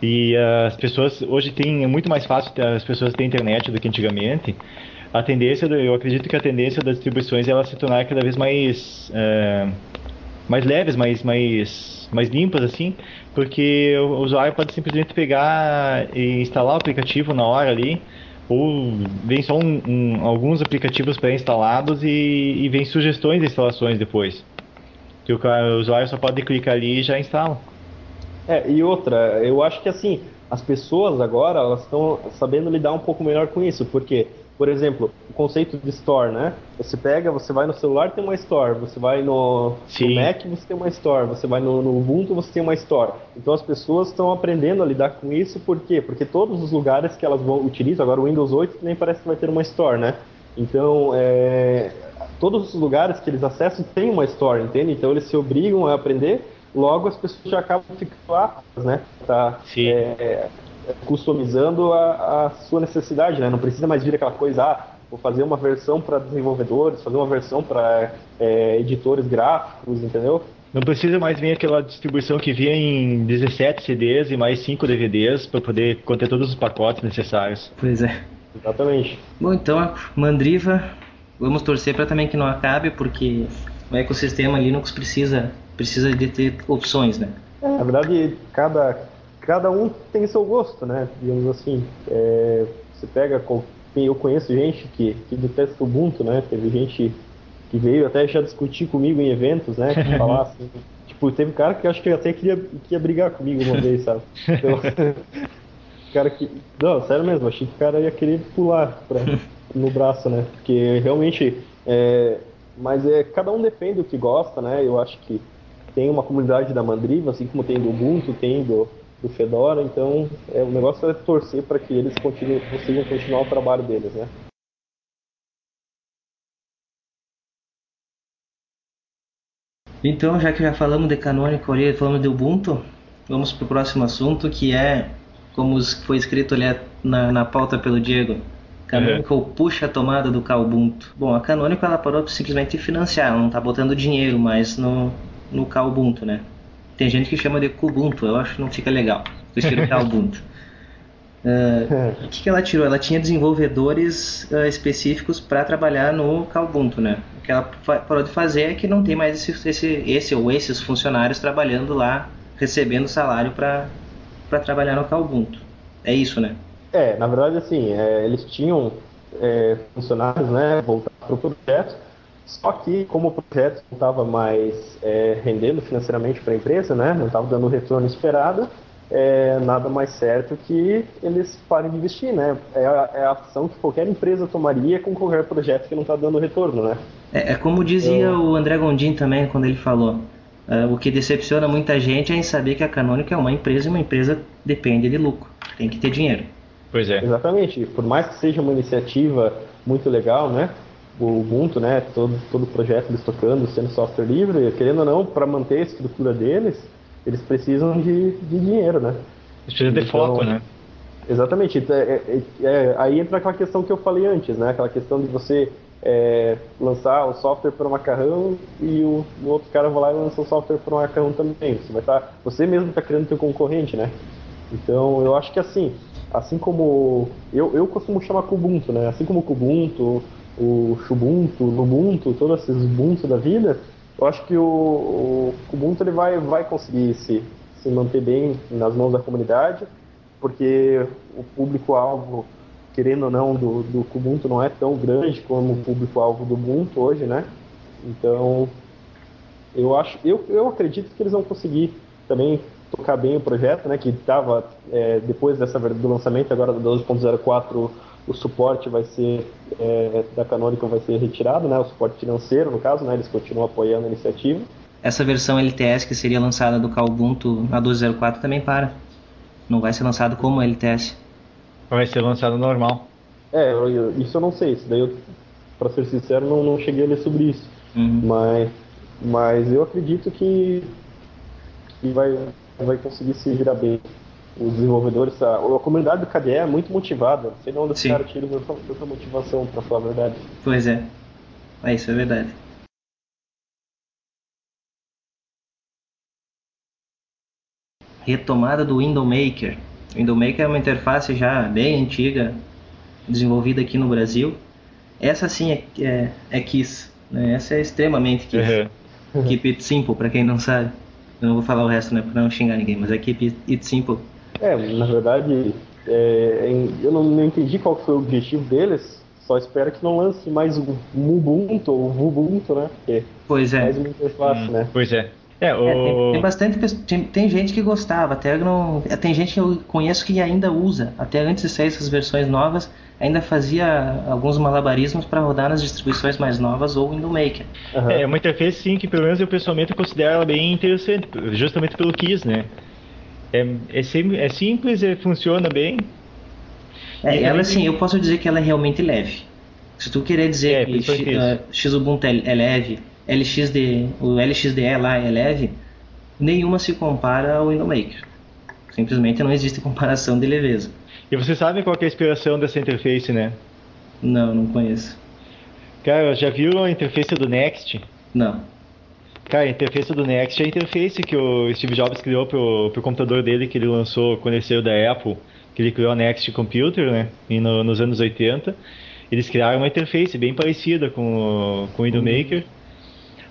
e as pessoas, hoje é muito mais fácil as pessoas terem internet do que antigamente, eu acredito que a tendência das distribuições é ela se tornar cada vez mais leves, mais limpas, assim, porque o usuário pode simplesmente pegar e instalar o aplicativo na hora ali, ou vem só alguns aplicativos pré-instalados e vem sugestões de instalações depois, que o usuário só pode clicar ali e já instala. E outra, eu acho que assim, as pessoas agora, elas estão sabendo lidar um pouco melhor com isso, porque, por exemplo, o conceito de store, né? Você vai no celular, tem uma store, você vai no Mac, você tem uma store, você vai no Ubuntu, você tem uma store. Então as pessoas estão aprendendo a lidar com isso, por quê? Porque todos os lugares que elas utilizam, agora o Windows 8 também parece que vai ter uma store, né? Então, todos os lugares que eles acessam tem uma store, entende? Então eles se obrigam a aprender. Logo as pessoas já acabam ficando aptas, né? Customizando a sua necessidade, né? Não precisa mais vir aquela coisa, vou fazer uma versão para desenvolvedores, fazer uma versão para editores gráficos, entendeu? Não precisa mais vir aquela distribuição que vinha em 17 CDs e mais 5 DVDs para poder conter todos os pacotes necessários. Pois é. Exatamente. Bom, então a Mandriva, vamos torcer para também que não acabe, porque o ecossistema Linux precisa de ter opções, né? Na verdade, cada um tem seu gosto, né? Digamos assim. Você pega... Eu conheço gente que detesta o Ubuntu, né? Teve gente que veio até já discutir comigo em eventos, né? Que falar assim... Tipo, teve cara que eu acho que até queria brigar comigo uma vez, sabe? Então, cara que... Não, sério mesmo, achei que o cara ia querer pular no braço, né? Porque realmente... Mas cada um depende do que gosta, né? Eu acho que tem uma comunidade da Mandriva, assim como tem do Ubuntu, tem do Fedora, então o negócio é torcer para que eles consigam continuar o trabalho deles, né? Então, já que já falamos de Canonical ali, falamos de Ubuntu, vamos para o próximo assunto, que é, como foi escrito ali na pauta pelo Diego, Canonical puxa a tomada do Ubuntu. Bom, a Canonical ela parou simplesmente de financiar, ela não está botando dinheiro mais no Ubuntu, né? Tem gente que chama de Kubuntu, eu acho que não fica legal. Prefiro Ubuntu. O que ela tirou? Ela tinha desenvolvedores específicos para trabalhar no Ubuntu, né? O que ela parou de fazer é que não tem mais esse ou esses funcionários trabalhando lá, recebendo salário para trabalhar no Ubuntu. É isso, né? Na verdade, assim, eles tinham funcionários, né, voltados para o projeto. Só que, como o projeto não estava mais rendendo financeiramente para a empresa, né, não estava dando o retorno esperado, nada mais certo que eles parem de investir, né? É a ação que qualquer empresa tomaria com qualquer projeto que não está dando retorno, né? Como dizia o André Gondim também, quando ele falou, o que decepciona muita gente é em saber que a Canonical é uma empresa e uma empresa depende de lucro, tem que ter dinheiro. Pois é. Exatamente. Por mais que seja uma iniciativa muito legal, né? O Ubuntu, né? Todo o projeto eles tocando, sendo software livre, querendo ou não, para manter a estrutura deles, eles precisam de dinheiro, né? Eles precisam de foco, né? Exatamente. Aí entra aquela questão que eu falei antes, né? Aquela questão de você lançar o software para o macarrão e o outro cara vai lá e lança o software para o macarrão também. Você mesmo está criando seu concorrente, né? Então, eu acho que assim como eu costumo chamar Kubuntu, né? Assim como o Kubuntu, o Xubuntu, o Lubuntu, todos esses Ubuntu da vida, eu acho que o Kubuntu ele vai conseguir se manter bem nas mãos da comunidade, porque o público-alvo, querendo ou não, do Kubuntu não é tão grande como o público-alvo do Ubuntu hoje, né? Então, eu acredito que eles vão conseguir também tocar bem o projeto, né? Que estava, depois do lançamento agora do 12.04, o suporte vai ser, da Canonical vai ser retirado, né? O suporte financeiro, no caso, né? Eles continuam apoiando a iniciativa. Essa versão LTS que seria lançada do Ubuntu na 12.04 também não vai ser lançado como LTS. Vai ser lançado normal. Isso eu não sei. Isso daí, para ser sincero, não cheguei a ler sobre isso. Uhum. Mas eu acredito que vai conseguir se virar bem. Os desenvolvedores, a comunidade do KDE é muito motivada. Não sei de onde os caras tiram tanta motivação, para falar a verdade. Pois é. Isso é verdade. Retomada do Window Maker. O Window Maker é uma interface já bem antiga, desenvolvida aqui no Brasil. Essa sim é Kiss, né? Essa é extremamente Kiss. Uhum. Keep it simple, para quem não sabe. Eu não vou falar o resto, né, para não xingar ninguém, mas é Keep it simple. Na verdade, eu não entendi qual foi o objetivo deles. Só espero que não lance mais o Ubuntu ou o Ubuntu, né? Porque pois é. Mais uma interface, né? Pois é. Tem bastante tem gente que gostava, até não, tem gente que eu conheço que ainda usa, até antes de sair essas versões novas, ainda fazia alguns malabarismos para rodar nas distribuições mais novas ou Window Maker. É uma interface sim que pelo menos eu pessoalmente considero ela bem interessante, justamente pelo KISS, né? É simples, funciona bem. Ela assim, eu posso dizer que ela é realmente leve. Se tu querer dizer que Xubuntu é leve, o LXDE lá é leve, nenhuma se compara ao Window Maker. Simplesmente não existe comparação de leveza. E você sabe qual que é a inspiração dessa interface, né? Não conheço. Cara, já viu a interface do Next? Não. Cara, a interface do Next é a interface que o Steve Jobs criou pro computador dele que ele lançou quando ele saiu da Apple, que ele criou a Next Computer, né? Nos anos 80. Eles criaram uma interface bem parecida com o Window Maker.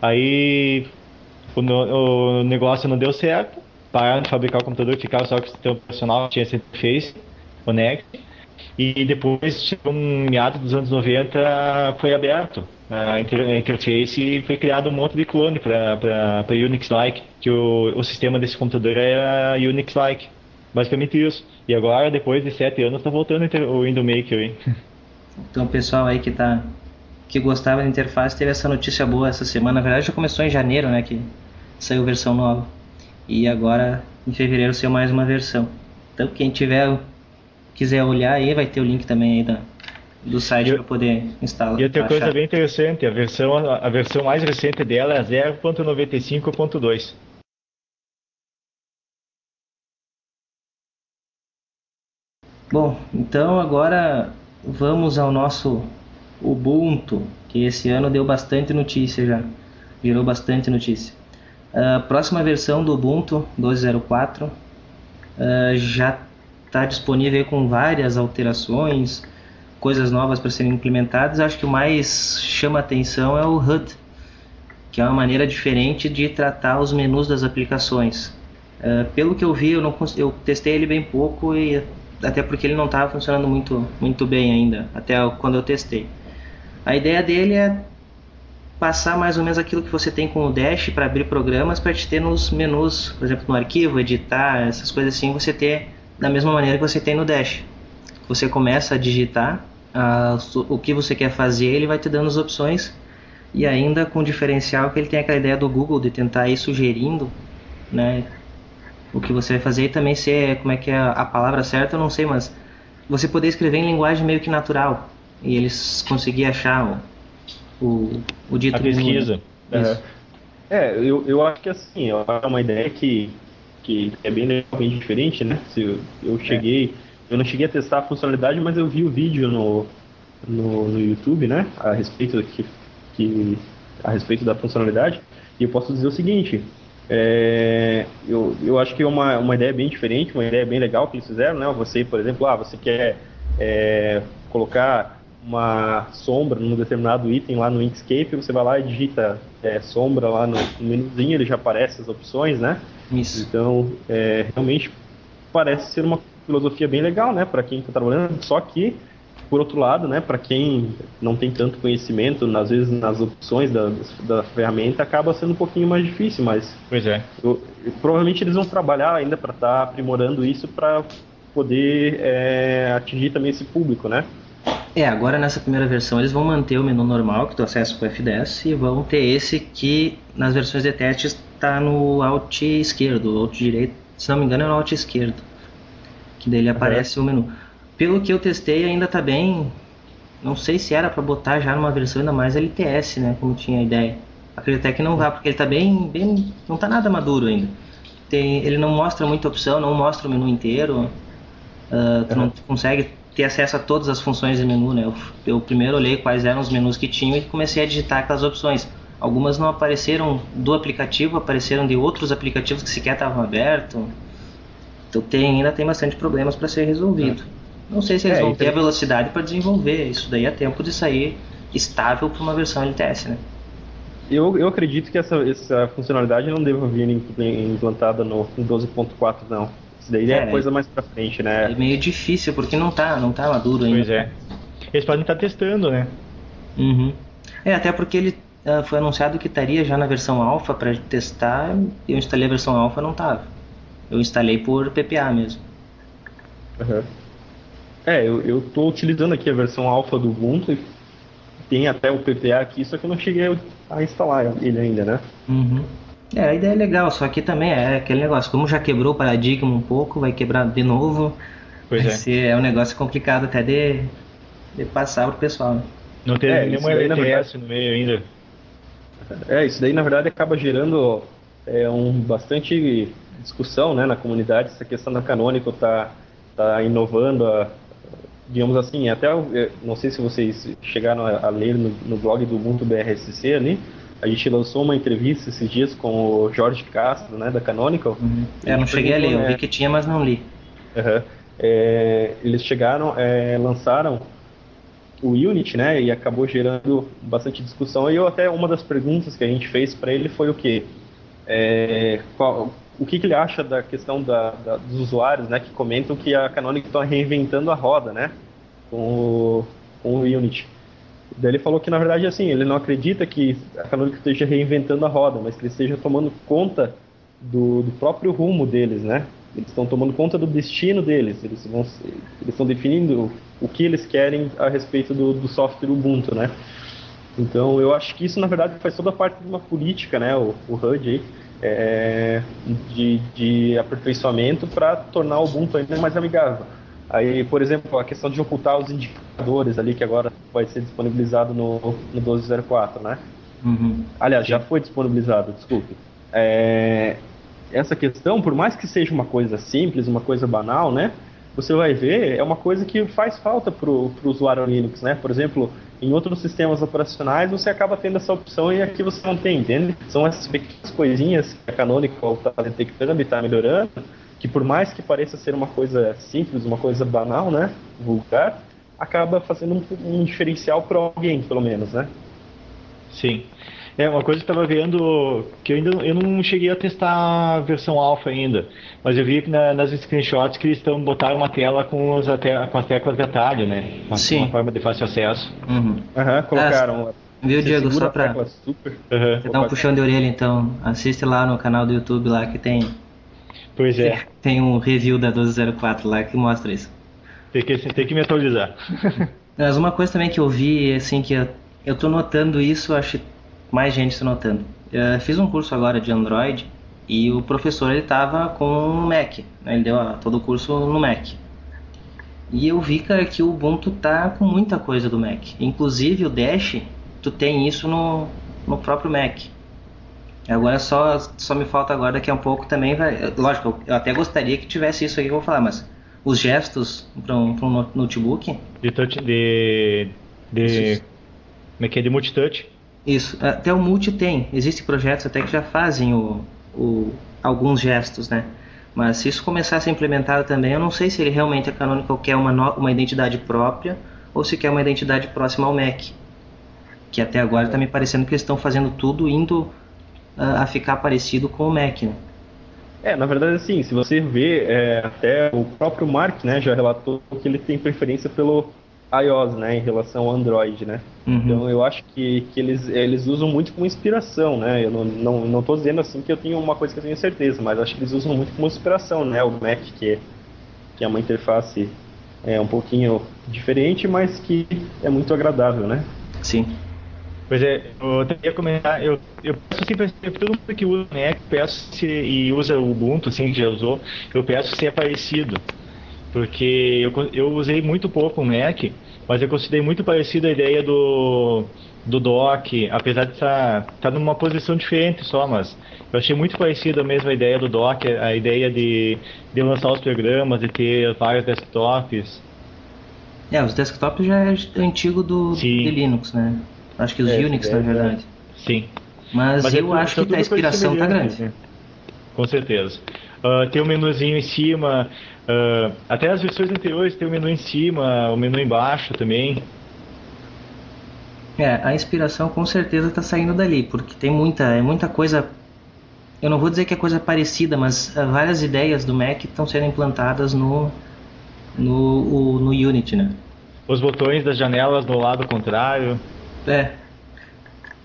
Aí o negócio não deu certo, pararam de fabricar o computador, ficaram só com o sistema operacional que tinha essa interface, o Next. E depois, chegou em meados dos anos 90, foi aberto a interface e foi criado um monte de clone para Unix-like, que o sistema desse computador era Unix-like. Basicamente isso. E agora, depois de 7 anos, está voltando o Window Maker aí. Então o pessoal aí que gostava da interface teve essa notícia boa essa semana. Na verdade já começou em janeiro, né, que saiu versão nova. E agora em fevereiro saiu mais uma versão. Então quem quiser olhar aí, vai ter o link também aí do site para poder instalar. E outra coisa bem interessante, a versão mais recente dela é 0.95.2. Bom, então agora vamos ao nosso Ubuntu, que esse ano deu bastante notícia já, virou bastante notícia. A próxima versão do Ubuntu 2.04 já está disponível com várias alterações, coisas novas para serem implementadas. Acho que o mais chama atenção é o HUD, que é uma maneira diferente de tratar os menus das aplicações. Pelo que eu vi, eu testei ele bem pouco, e até porque ele não estava funcionando muito bem ainda, até quando eu testei. A ideia dele é passar mais ou menos aquilo que você tem com o Dash para abrir programas, para te ter nos menus, por exemplo, no arquivo, editar, essas coisas assim, você ter da mesma maneira que você tem no Dash. Você começa a digitar o que você quer fazer, ele vai te dando as opções, e ainda com o diferencial que ele tem aquela ideia do Google de tentar ir sugerindo, né, o que você vai fazer, e também ser, como é que é a palavra certa, eu não sei, mas você poder escrever em linguagem meio que natural, e eles conseguirem achar o dito a pesquisa. Isso. Eu acho que assim, é uma ideia que é bem legal, bem diferente, né? Eu não cheguei a testar a funcionalidade, mas eu vi o vídeo no YouTube, né? A respeito da funcionalidade, e eu posso dizer o seguinte: eu acho que é uma ideia bem diferente, uma ideia bem legal que eles fizeram, né? Você, por exemplo, você quer colocar uma sombra num determinado item lá no Inkscape, você vai lá e digita sombra lá no menuzinho, ele já aparece as opções, né? Isso. Então, realmente parece ser uma filosofia bem legal, né, para quem está trabalhando. Só que, por outro lado, né, para quem não tem tanto conhecimento, às vezes nas opções da ferramenta, acaba sendo um pouquinho mais difícil, mas... Pois é. Provavelmente eles vão trabalhar ainda para estar aprimorando isso para poder atingir também esse público, né? Agora nessa primeira versão eles vão manter o menu normal, que tu acessa com o F10, e vão ter esse que nas versões de teste está no Alt esquerdo, Alt direito, se não me engano é no Alt esquerdo, que daí aparece o menu. Pelo que eu testei ainda está bem, não sei se era para botar já numa versão ainda mais LTS, né, como tinha a ideia. Acredito até que não vá, porque ele está bem, não está nada maduro ainda. Ele não mostra muita opção, não mostra o menu inteiro, tu não consegue ter acesso a todas as funções do menu, né? Eu primeiro olhei quais eram os menus que tinham e comecei a digitar aquelas opções. Algumas não apareceram do aplicativo, apareceram de outros aplicativos que sequer estavam abertos. Então ainda tem bastante problemas para ser resolvido. Não sei se eles vão ter a velocidade para desenvolver. Isso daí é tempo de sair estável para uma versão LTS, né? Eu acredito que essa funcionalidade não deva vir implantada no 12.4, não. Isso daí é coisa mais pra frente, né? É meio difícil, porque não tá maduro ainda. Pois é. Eles podem estar testando, né? Uhum. Até porque foi anunciado que estaria já na versão alfa para testar, e eu instalei a versão alfa, não estava. Eu instalei por PPA mesmo. Uhum. Eu tô utilizando aqui a versão alfa do Ubuntu e tem até o PPA aqui, só que eu não cheguei a instalar ele ainda, né? Uhum. A ideia é legal, só que também é aquele negócio, como já quebrou o paradigma um pouco, vai quebrar de novo. Pois É um negócio complicado até de passar pro pessoal, né? Não teve isso nenhuma daí, na LTS no meio ainda. Isso daí na verdade acaba gerando bastante discussão, né, na comunidade. Essa questão da Canonical tá inovando, digamos assim, até não sei se vocês chegaram a ler no blog do Ubuntu BRSC ali, a gente lançou uma entrevista esses dias com o Jorge Castro, né, da Canonical. Eu não cheguei a ler, eu vi que tinha, mas não li. Uhum. Eles lançaram o Unity, né, e acabou gerando bastante discussão. E uma das perguntas que a gente fez para ele foi o quê? O que ele acha da questão dos usuários, né, que comentam que a Canonical está reinventando a roda, né, com o Unity. Daí ele falou que, na verdade, assim, ele não acredita que a Canonical esteja reinventando a roda, mas que ele esteja tomando conta do próprio rumo deles, né? Eles estão tomando conta do destino deles, eles estão definindo o que eles querem a respeito do software Ubuntu, né? Então, eu acho que isso, na verdade, faz toda parte de uma política, né, o HUD aí, de aperfeiçoamento para tornar o Ubuntu ainda mais amigável. Aí, por exemplo, a questão de ocultar os indicadores ali, que agora vai ser disponibilizado no 12.04, né? Uhum. Aliás, já foi disponibilizado, desculpe. Essa questão, por mais que seja uma coisa simples, uma coisa banal, né? Você vai ver, é uma coisa que faz falta para o usuário Linux, né? Por exemplo, em outros sistemas operacionais você acaba tendo essa opção e aqui você não tem, entende? São essas pequenas coisinhas que a Canonical está detectando e está melhorando, que por mais que pareça ser uma coisa simples, uma coisa banal, né, vulgar, acaba fazendo um diferencial para alguém, pelo menos, né? Sim. Uma coisa que eu estava vendo, que eu não cheguei a testar a versão alfa ainda, mas eu vi que nas screenshots que eles botaram uma tela com as teclas de atalho, né? Uma forma de fácil acesso. Colocaram. Viu, Diego? Só pra Você dar um puxão de orelha, então, assiste lá no canal do YouTube lá que tem. Pois é. Tem um review da 1204 lá que mostra isso. Tem que me atualizar. Mas uma coisa também que eu vi, assim, que eu tô notando isso, acho que mais gente está notando. Eu fiz um curso agora de Android e o professor ele tava com um Mac, né? Ele deu todo o curso no Mac. E eu vi, cara, que o Ubuntu tá com muita coisa do Mac. Inclusive o Dash, tu tem isso no próprio Mac. Agora só me falta agora daqui a um pouco também vai. Lógico, eu até gostaria que tivesse isso aí que eu vou falar, mas os gestos para um notebook. De touch, como é que é? De multitouch. Isso, até o Multi tem. Existem projetos até que já fazem alguns gestos, né? Mas se isso começar a ser implementado também, eu não sei se ele realmente, a Canonical, quer uma identidade própria ou se quer uma identidade próxima ao Mac. Que até agora está me parecendo que eles estão fazendo tudo indo a ficar parecido com o Mac, né? Na verdade, assim, se você vê, até o próprio Mark, né, já relatou que ele tem preferência pelo iOS, né, em relação ao Android, né? Uhum. Então eu acho que eles usam muito como inspiração, né? Eu não tô dizendo assim que eu tenho uma coisa que eu tenho certeza, mas acho que eles usam muito como inspiração, né? O Mac, que é uma interface um pouquinho diferente, mas que é muito agradável, né? Sim. Pois eu queria comentar, eu peço assim para todo mundo que usa o Mac, e usa o Ubuntu, assim, que já usou, eu peço se é parecido. Porque eu usei muito pouco o Mac, mas eu considerei muito parecido a ideia do dock, apesar de estar numa posição diferente só, mas eu achei muito parecido a mesma ideia do dock, a ideia de lançar os programas, de ter vários desktops. Os desktops já é antigo de Linux, né? Acho que os Unix, na verdade. Sim. Mas eu acho que a inspiração está grande. Né? Com certeza. Tem um menuzinho em cima, até as versões anteriores tem um menu em cima, o menu embaixo também. A inspiração com certeza está saindo dali, porque tem muita coisa, eu não vou dizer que é coisa parecida, mas várias ideias do Mac estão sendo implantadas no Unity, né? Os botões das janelas do lado contrário.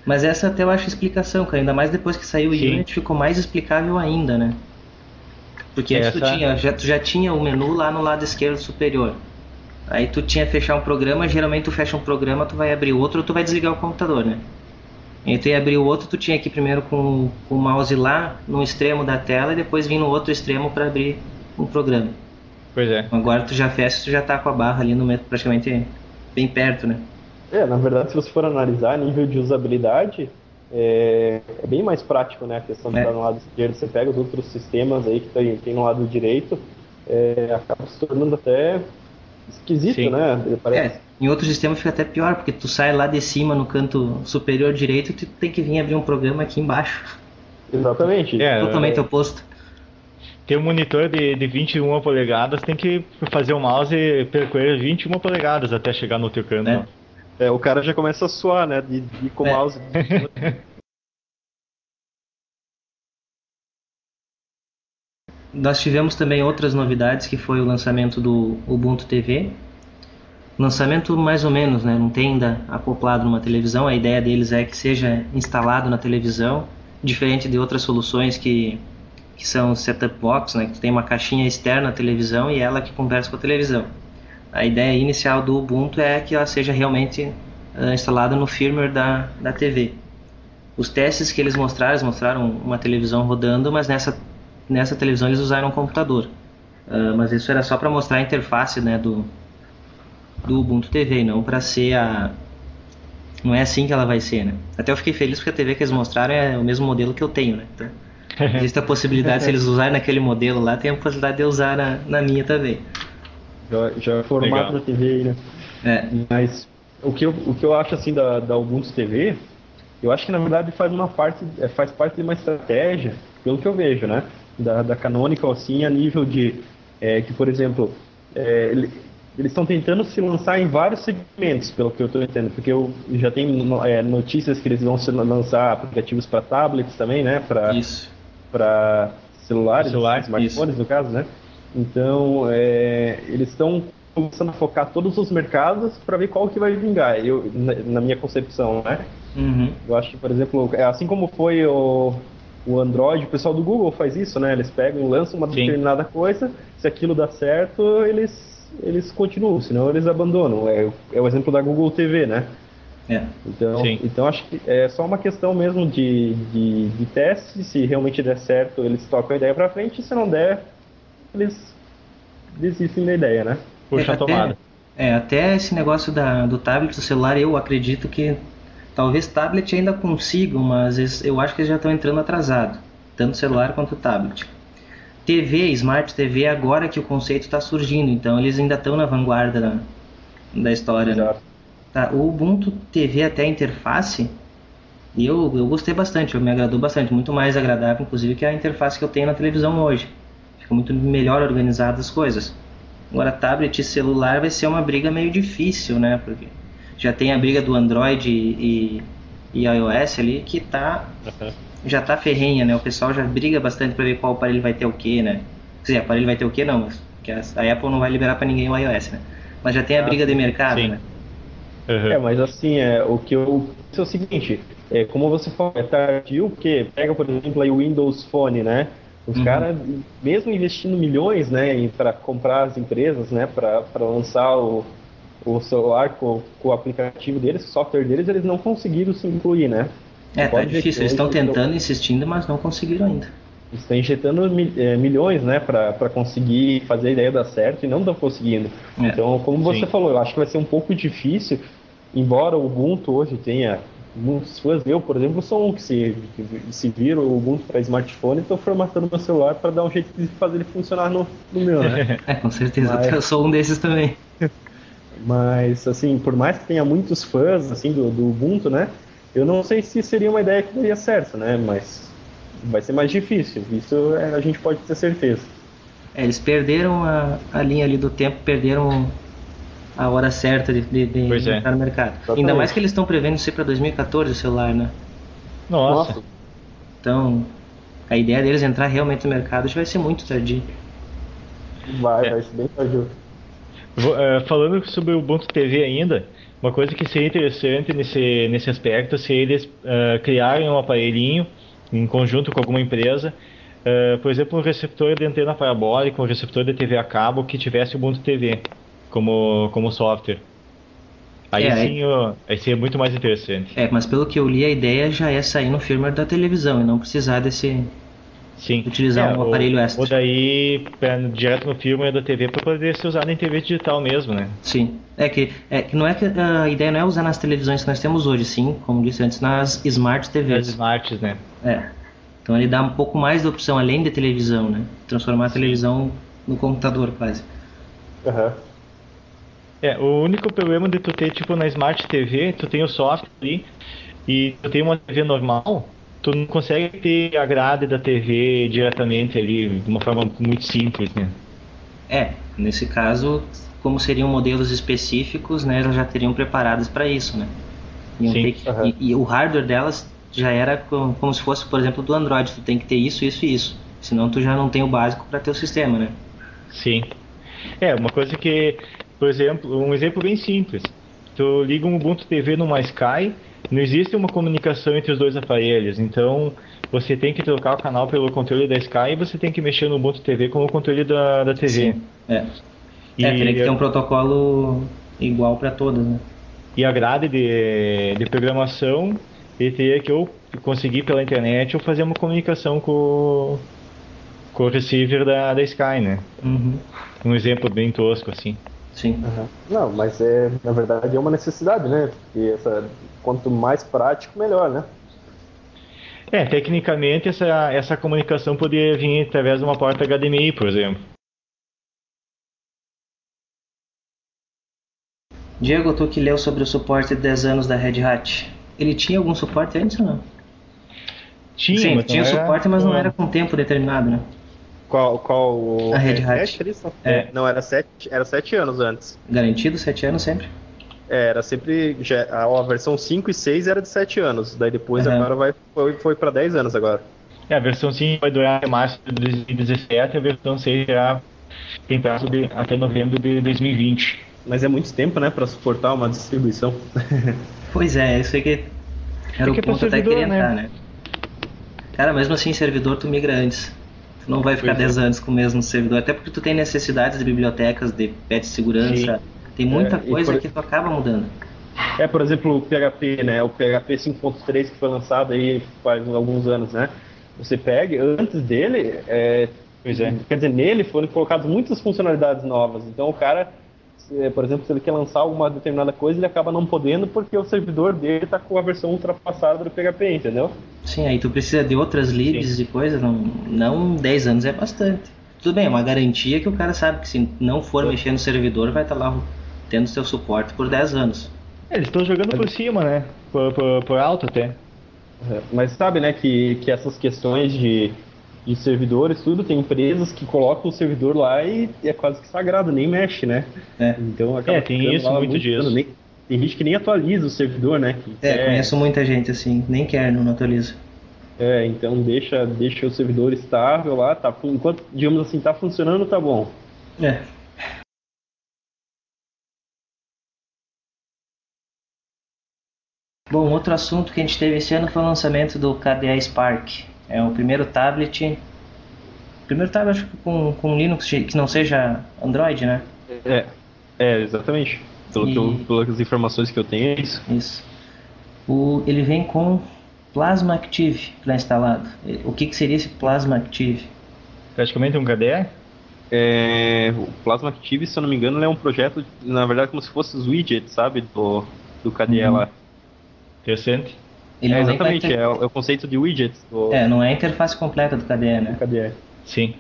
Mas essa até eu acho explicação, cara. Ainda mais depois que saiu o Sim. Unity, ficou mais explicável ainda, né? Porque antes tu já tinha o menu lá no lado esquerdo superior. Aí tu tinha que fechar um programa, geralmente tu fecha um programa, tu vai abrir outro ou tu vai desligar o computador, né? E tu ia abrir o outro, tu tinha que ir primeiro com o mouse lá no extremo da tela e depois vir no outro extremo para abrir um programa. Pois é. Agora tu já fecha, tu já tá com a barra ali no praticamente bem perto, né? Na verdade, se você for analisar nível de usabilidade, é bem mais prático, né? A questão de estar no lado esquerdo, você pega os outros sistemas aí que tem no lado direito, acaba se tornando até esquisito, Sim. né? Parece. Em outro sistema fica até pior, porque tu sai lá de cima no canto superior direito e tu tem que vir abrir um programa aqui embaixo. Exatamente. Totalmente oposto. Ter um monitor de 21 polegadas, tem que fazer o mouse percorrer 21 polegadas até chegar no teu canto. É. O cara já começa a suar, né? De ir com o mouse. Nós tivemos também outras novidades, que foi o lançamento do Ubuntu TV. Lançamento mais ou menos, né? Não tem ainda acoplado numa televisão. A ideia deles é que seja instalado na televisão, diferente de outras soluções que são setup box, né? Que tem uma caixinha externa à televisão e ela que conversa com a televisão. A ideia inicial do Ubuntu é que ela seja realmente instalada no firmware da TV. Os testes que eles mostraram uma televisão rodando, mas nessa televisão eles usaram um computador. Mas isso era só para mostrar a interface, né, do Ubuntu TV, não para ser não é assim que ela vai ser, né? Até eu fiquei feliz porque a TV que eles mostraram é o mesmo modelo que eu tenho, né? Então, existe a possibilidade, se eles usarem naquele modelo lá, tem a possibilidade de eu usar na minha também. Já é formato da TV aí, né? Mas o que eu acho assim da Ubuntu TV, eu acho que na verdade faz parte de uma estratégia, pelo que eu vejo, né? Da Canonical, assim, a nível de que, por exemplo, eles estão tentando se lançar em vários segmentos, pelo que eu estou entendendo, porque eu já tenho notícias que eles vão lançar aplicativos para tablets também, né? Para celulares, smartphones, no caso, né? Então, eles estão começando a focar todos os mercados para ver qual que vai vingar, na minha concepção, né? Uhum. Eu acho que, por exemplo, assim como foi o Android, o pessoal do Google faz isso, né? Eles pegam, lançam uma determinada coisa, se aquilo dá certo, eles continuam, senão eles abandonam. É o exemplo da Google TV, né? Então acho que é só uma questão mesmo de teste. Se realmente der certo, eles tocam a ideia para frente, e se não der, eles desistem da ideia, né? Puxa a tomada. Até esse negócio do tablet, do celular, eu acredito que talvez tablet ainda consigam, mas eu acho que eles já estão entrando atrasado, tanto celular quanto tablet. TV, Smart TV, agora que o conceito está surgindo, então eles ainda estão na vanguarda da história. Né? O Ubuntu TV, até a interface, eu gostei bastante, me agradou bastante, muito mais agradável inclusive que a interface que eu tenho na televisão hoje. Fica muito melhor organizada as coisas. Agora tablet e celular vai ser uma briga meio difícil, né? Porque já tem a briga do Android e iOS ali que já tá ferrenha, né? O pessoal já briga bastante para ver qual aparelho vai ter o que, né? Quer dizer, aparelho vai ter o que não, mas que a Apple não vai liberar para ninguém o iOS, né? Mas já tem a briga de mercado, né? Mas assim, o que eu penso é o seguinte, como você falou, é tardio, porque pega, por exemplo, aí o Windows Phone, né? Os caras, mesmo investindo milhões, né, para comprar as empresas, né, para lançar o celular com o aplicativo deles, o software deles, eles não conseguiram se incluir, né? Tá difícil, eles estão tentando, insistindo, mas não conseguiram ainda. Eles estão injetando milhões, né, para conseguir fazer a ideia dar certo e não estão conseguindo. Então, como você falou, eu acho que vai ser um pouco difícil, embora o Ubuntu hoje tenha muitos fãs. Eu, por exemplo, sou um que se vira o Ubuntu para smartphone e estou formatando meu celular para dar um jeito de fazer ele funcionar no meu, né? Com certeza, eu sou um desses também. Mas, assim, por mais que tenha muitos fãs, assim, do Ubuntu, né? Eu não sei se seria uma ideia que daria certo, né? Mas vai ser mais difícil, isso a gente pode ter certeza. Eles perderam a linha ali do tempo, perderam a hora certa de entrar no mercado. Exatamente. Ainda mais que eles estão prevendo ser para 2014 o celular, né? Nossa. Então, a ideia deles entrar realmente no mercado já vai ser muito tardio. Vai ser bem tardio. Falando sobre o Ubuntu TV ainda, uma coisa que seria interessante nesse aspecto seria eles criarem um aparelhinho em conjunto com alguma empresa, por exemplo, um receptor de antena parabólica, um receptor de TV a cabo que tivesse Ubuntu TV como software. Aí É, sim, aí seria muito mais interessante. mas pelo que eu li, a ideia já é sair no firmware da televisão e não precisar Sim. utilizar um aparelho extra. Ou daí direto no firmware da TV para poder ser usado em TV digital mesmo, né? Sim. É que não é que a ideia não é usar nas televisões que nós temos hoje, sim, como disse antes, nas Smart As TVs. smarts, né? Então ele dá um pouco mais de opção além de televisão, né? Transformar a televisão no computador, quase. Aham. O único problema de tu ter, tipo, na Smart TV, tu tem o software ali, e tu tem uma TV normal, tu não consegue ter a grade da TV diretamente ali, de uma forma muito simples, né? Nesse caso, como seriam modelos específicos, né, elas já teriam preparadas para isso, né? Iam Sim. ter e o hardware delas já era como se fosse, por exemplo, do Android, tu tem que ter isso, isso e isso. Senão tu já não tem o básico para teu sistema, né? Sim. Uma coisa que, por exemplo, um exemplo bem simples. Tu liga um Ubuntu TV numa Sky, não existe uma comunicação entre os dois aparelhos, então você tem que trocar o canal pelo controle da Sky e você tem que mexer no Ubuntu TV com o controle da TV. Sim. E, Teria que ter um protocolo igual para todas, né? e a grade de programação, ele teria que ou conseguir pela internet ou fazer uma comunicação com o receiver da Sky, né? Uhum. Um exemplo bem tosco, assim. Sim. Não, mas na verdade é uma necessidade, né? Porque quanto mais prático, melhor, né? Tecnicamente essa comunicação poderia vir através de uma porta HDMI, por exemplo. Diego, tu que leu sobre o suporte de 10 anos da Red Hat, ele tinha algum suporte antes ou não? Tinha, Sim, mas tinha não era suporte, mas não era com tempo determinado, né? Qual A Red Hat. Não, era 7 anos antes. Garantido, 7 anos sempre? Era sempre. A versão 5 e 6 era de 7 anos. Daí depois agora foi para 10 anos agora. A versão 5 vai durar até março de 2017, a versão 6 já tem prazo até novembro de 2020. Mas é muito tempo, né, para suportar uma distribuição. Pois é, isso aí que era o ponto até que queria entrar, né? Cara, mesmo assim, servidor tu migra antes. Tu não vai ficar 10 anos com o mesmo servidor, até porque tu tem necessidades de bibliotecas, de patch de segurança, tem muita coisa que tu acaba mudando. Por exemplo, o PHP, né, o PHP 5.3 que foi lançado aí faz alguns anos, né? Você pega, antes dele, quer dizer, nele foram colocadas muitas funcionalidades novas, então o cara, por exemplo, se ele quer lançar alguma determinada coisa, ele acaba não podendo porque o servidor dele está com a versão ultrapassada do PHP, entendeu? Sim, aí tu precisa de outras libs e coisas, não 10 anos é bastante. Tudo bem, é uma garantia que o cara sabe que se não for mexer no servidor, vai estar lá tendo seu suporte por 10 anos. Eles estão jogando por cima, né? Por alto até. Mas sabe, né, que essas questões de servidores, tudo, tem empresas que colocam o servidor lá e é quase que sagrado, nem mexe, né? Então acaba tem isso, muito disso. Tem gente que nem atualiza o servidor, né? Conheço muita gente assim, nem quer, não atualiza. Então deixa o servidor estável lá, enquanto, digamos assim, tá funcionando, tá bom. Bom, outro assunto que a gente teve esse ano foi o lançamento do KDE Spark. É o primeiro tablet acho que com Linux que não seja Android, né? Exatamente. Pelas informações que eu tenho, é isso. Isso. Ele vem com Plasma Active pré-instalado. O que seria esse Plasma Active? Praticamente um KDE? O Plasma Active, se eu não me engano, ele é um projeto, na verdade, como se fosse os widgets, sabe? Do KDE lá. Interessante. Exatamente, é o conceito de widgets. Não é a interface completa do KDE, né? KDE. Sim.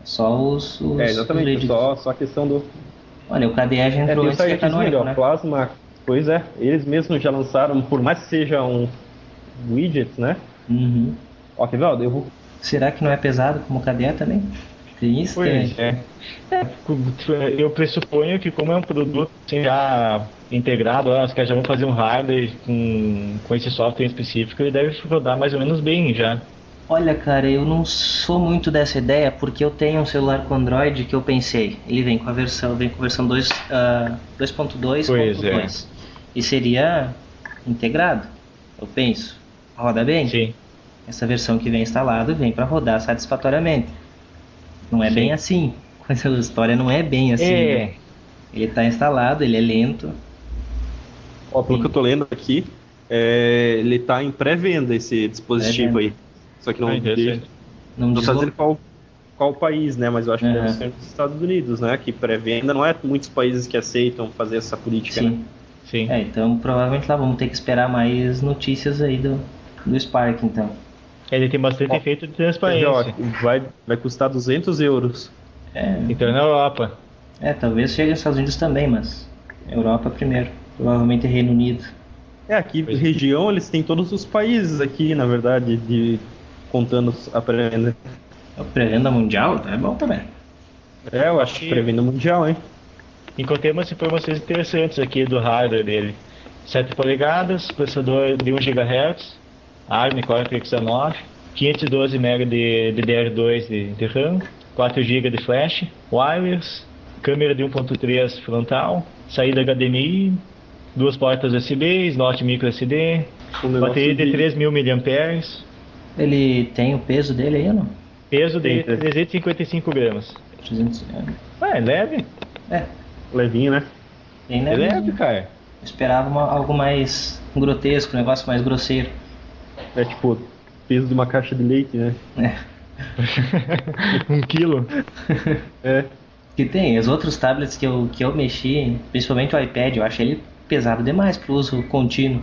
Só os exatamente, só a questão do... Olha, o KDE já entrou antes que Canonical, né? Plasma, pois é, eles mesmos já lançaram, por mais que sejam widgets, né? Uhum. Ó, Rivaldo, eu vou... Será que não é pesado como o KDE também? Tem isso? Eu pressuponho que como é um produto assim, já integrado, os caras já vão fazer um hardware com esse software específico, ele deve rodar mais ou menos bem já. Olha, cara, eu não sou muito dessa ideia porque eu tenho um celular com Android que eu pensei, ele vem com a versão 2.2.2 e seria integrado. Eu penso, roda bem? Sim. Essa versão que vem instalado vem para rodar satisfatoriamente. Não é bem assim. Essa história não é bem assim. Né? Ele está instalado, ele é lento. Ó, pelo que eu tô lendo aqui, ele tá em pré-venda esse dispositivo aí. Só que não está dizendo qual país, né? Mas eu acho que deve ser nos Estados Unidos, né? Que pré-venda não é muitos países que aceitam fazer essa política, Sim. né? Sim. Então provavelmente lá vamos ter que esperar mais notícias aí do Spark, então. Ele tem bastante efeito de transparência. Vai custar 200 euros. Então é na Europa. Talvez chegue aos Estados Unidos também, mas Europa primeiro. Provavelmente Reino Unido. Aqui região eles têm todos os países aqui, na verdade, contando a pré-venda. A pré-venda mundial é bom também. Eu acho que pré-venda mundial, hein? Encontrei umas informações interessantes aqui do hardware dele. 7 polegadas, processador de 1 GHz, ARM Cortex A9, 512 MB de DDR2 de RAM, 4 GB de flash, wireless, câmera de 1.3 frontal, saída HDMI, 2 portas USB, slot micro SD, bateria de 3.000 mAh. Ele tem o peso dele aí ou não? Peso de 355 gramas. 300, é leve. Levinho, né? Bem leve. É leve, cara. Eu esperava algo mais grotesco, um negócio mais grosseiro. É tipo peso de uma caixa de leite, né? 1 quilo. Que tem, os outros tablets que eu mexi, principalmente o iPad, eu achei ele pesado demais pro uso contínuo.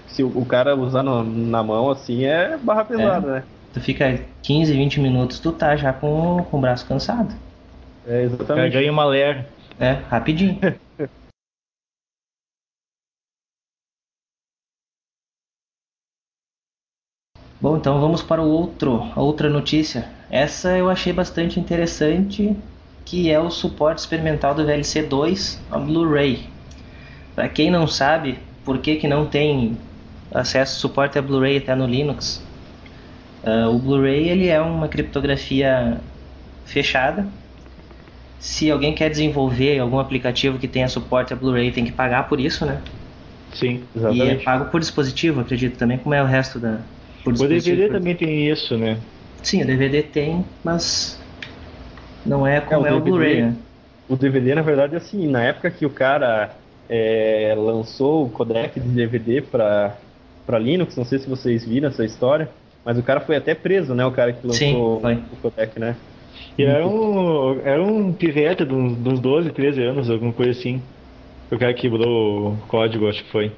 Se o cara usar na mão assim, é barra pesada, né? Tu fica 15, 20 minutos, tu tá já com o braço cansado. Exatamente. Ganha uma ler. Rapidinho. Bom, então vamos para a outra notícia. Essa eu achei bastante interessante, que é o suporte experimental do VLC 2 ao Blu-ray. Para quem não sabe, por que não tem acesso suporte a Blu-ray até no Linux? O Blu-ray ele é uma criptografia fechada. Se alguém quer desenvolver algum aplicativo que tenha suporte a Blu-ray, tem que pagar por isso, né? Sim, exatamente. E é pago por dispositivo, acredito, também, como é o resto da... O DVD também tem isso, né? Sim, o DVD tem, mas não é como o Blu-ray, né? O DVD, na verdade, assim, na época que o cara lançou o codec de DVD para Linux, não sei se vocês viram essa história, mas o cara foi até preso, né? O cara que lançou o codec, né? E era um pivete de uns 12, 13 anos, alguma coisa assim. O cara quebrou o código, acho que foi.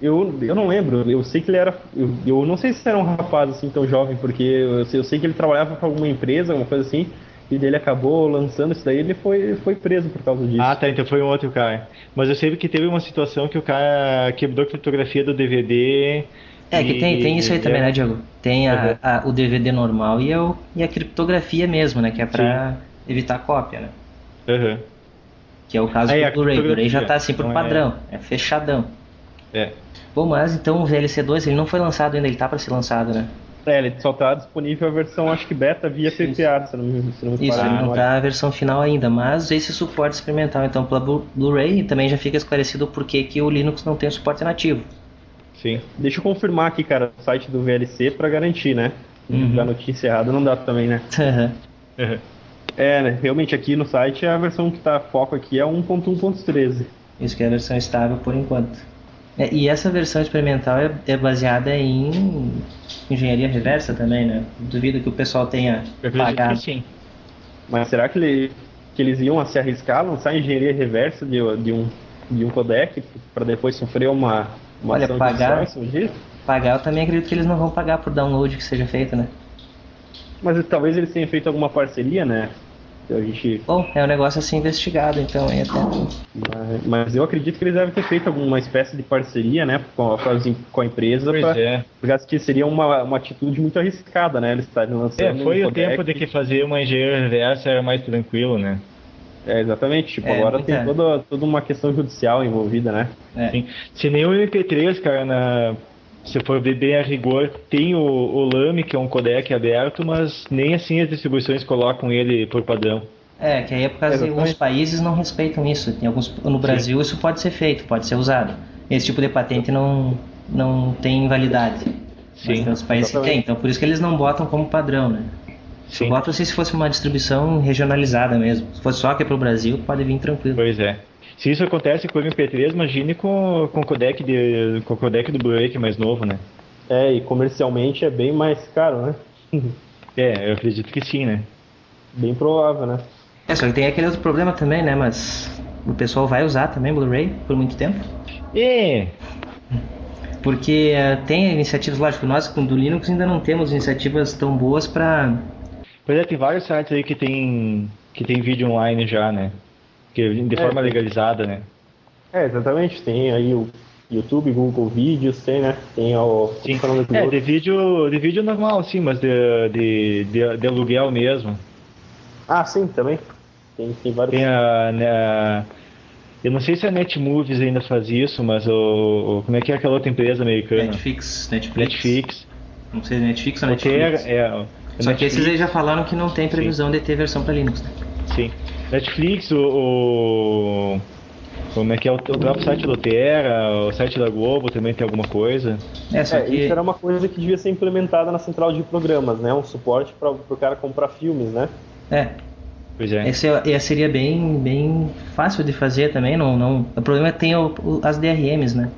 Eu não lembro, eu sei que ele era. Eu não sei se era um rapaz assim tão jovem, porque eu sei que ele trabalhava para alguma empresa, alguma coisa assim, e dele acabou lançando isso daí, ele foi preso por causa disso. Ah, tá, então foi um outro cara. Mas eu sei que teve uma situação que o cara quebrou a criptografia do DVD. Que tem isso aí também, né, Diego? Tem o DVD normal e a criptografia mesmo, né? Que é pra evitar cópia, né? Que é o caso do Blu-ray. O Blu-ray já tá assim por padrão, é fechadão. Bom, mas então o VLC2 ele não foi lançado ainda, ele tá para ser lançado, né? Ele só tá disponível a versão, acho que beta via PPA, se não me Isso, ele não tá a versão final ainda, mas esse suporte experimental então para Blu-ray também já fica esclarecido por que o Linux não tem suporte nativo. Sim. Deixa eu confirmar aqui, cara, o site do VLC para garantir, né? A notícia errada não dá também, né? Né? Realmente aqui no site a versão que tá foco aqui é 1.1.13. Isso que é a versão estável por enquanto. E essa versão experimental é baseada em engenharia reversa também, né? Duvido que o pessoal tenha pagado. Sim. Mas será que eles iam se arriscar, lançar engenharia reversa de um codec para depois sofrer uma ação pagar eu também acredito que eles não vão pagar por download que seja feito, né? Mas talvez eles tenham feito alguma parceria, né? Bom, é um negócio a ser investigado, então aí até. Mas eu acredito que eles devem ter feito alguma espécie de parceria, né, com a empresa, porque seria uma atitude muito arriscada, né, eles estarem lançando. Foi o tempo de que fazer uma engenharia reversa era mais tranquilo, né? Exatamente, agora tem toda uma questão judicial envolvida, né? Sim. Se nem o MP3, cara, se for ver bem a rigor, tem o LAME, que é um codec aberto, mas nem assim as distribuições colocam ele por padrão. Que aí é por causa que alguns países não respeitam isso. Tem alguns, no Brasil isso pode ser feito, pode ser usado. Esse tipo de patente não tem validade. Sim, mas tem outros países que tem, então por isso que eles não botam como padrão, né? Sim. Botam se fosse uma distribuição regionalizada mesmo. Se fosse só aqui para o Brasil, pode vir tranquilo. Pois é. Se isso acontece com o MP3, imagine com o codec do Blu-ray que é mais novo, né? E comercialmente é bem mais caro, né? Eu acredito que sim, né? Bem provável, né? Só que tem aquele outro problema também, né? Mas o pessoal vai usar também Blu-ray por muito tempo. Porque tem iniciativas, lógico, nós do Linux ainda não temos iniciativas tão boas para... Pois é, tem vários sites aí que tem vídeo online já, né? De forma legalizada, né? Exatamente. Tem aí o YouTube, Google Vídeos, tem, né? Tem o... Sim. De vídeo normal, sim, mas de aluguel mesmo. Sim, também. Tem vários... Tem eu não sei se a Netmovies ainda faz isso, mas como é que é aquela outra empresa americana? Netflix. Não sei se é Netflix ou Netflix. Só que esses aí já falaram que não tem previsão de ter versão para Linux, né? Sim. Netflix, como é que é o próprio site do Opera, o site da Globo também tem alguma coisa. Isso era uma coisa que devia ser implementada na central de programas, né? Um suporte para o cara comprar filmes, né? Pois é. Esse seria bem fácil de fazer também, não. O problema é que tem as DRMs, né?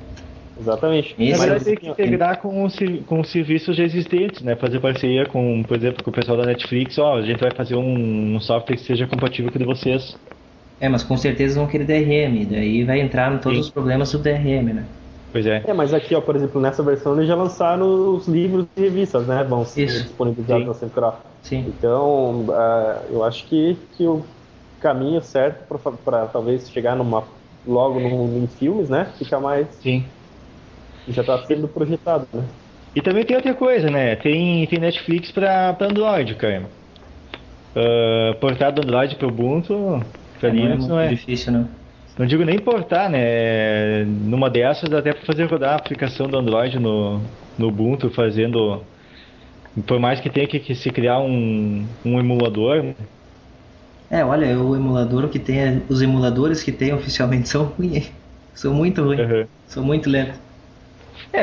Exatamente. Mas vai ter que integrar com os serviços já existentes, né? Fazer parceria com, por exemplo, com o pessoal da Netflix. A gente vai fazer um software que seja compatível com o de vocês. Mas com certeza vão querer DRM, daí vai entrar em todos os problemas do DRM, né? Pois é. Mas aqui, por exemplo, nessa versão eles já lançaram os livros e revistas, né? Vão ser disponibilizados na central. Sim. Então, eu acho que o caminho certo para talvez chegar logo em filmes, né? Fica mais... Sim. Já está sendo projetado, né? E também tem outra coisa, né? Tem Netflix para Android, cara. Portar do Android para Ubuntu, para Linux não é difícil, não. Não digo nem portar, né? Numa dessas dá até para fazer rodar a aplicação do Android no Ubuntu, fazendo... Por mais que tenha que se criar um emulador. Olha, o emulador que tem... Os emuladores que tem oficialmente são ruins. São muito ruins. Uhum. São muito lentos.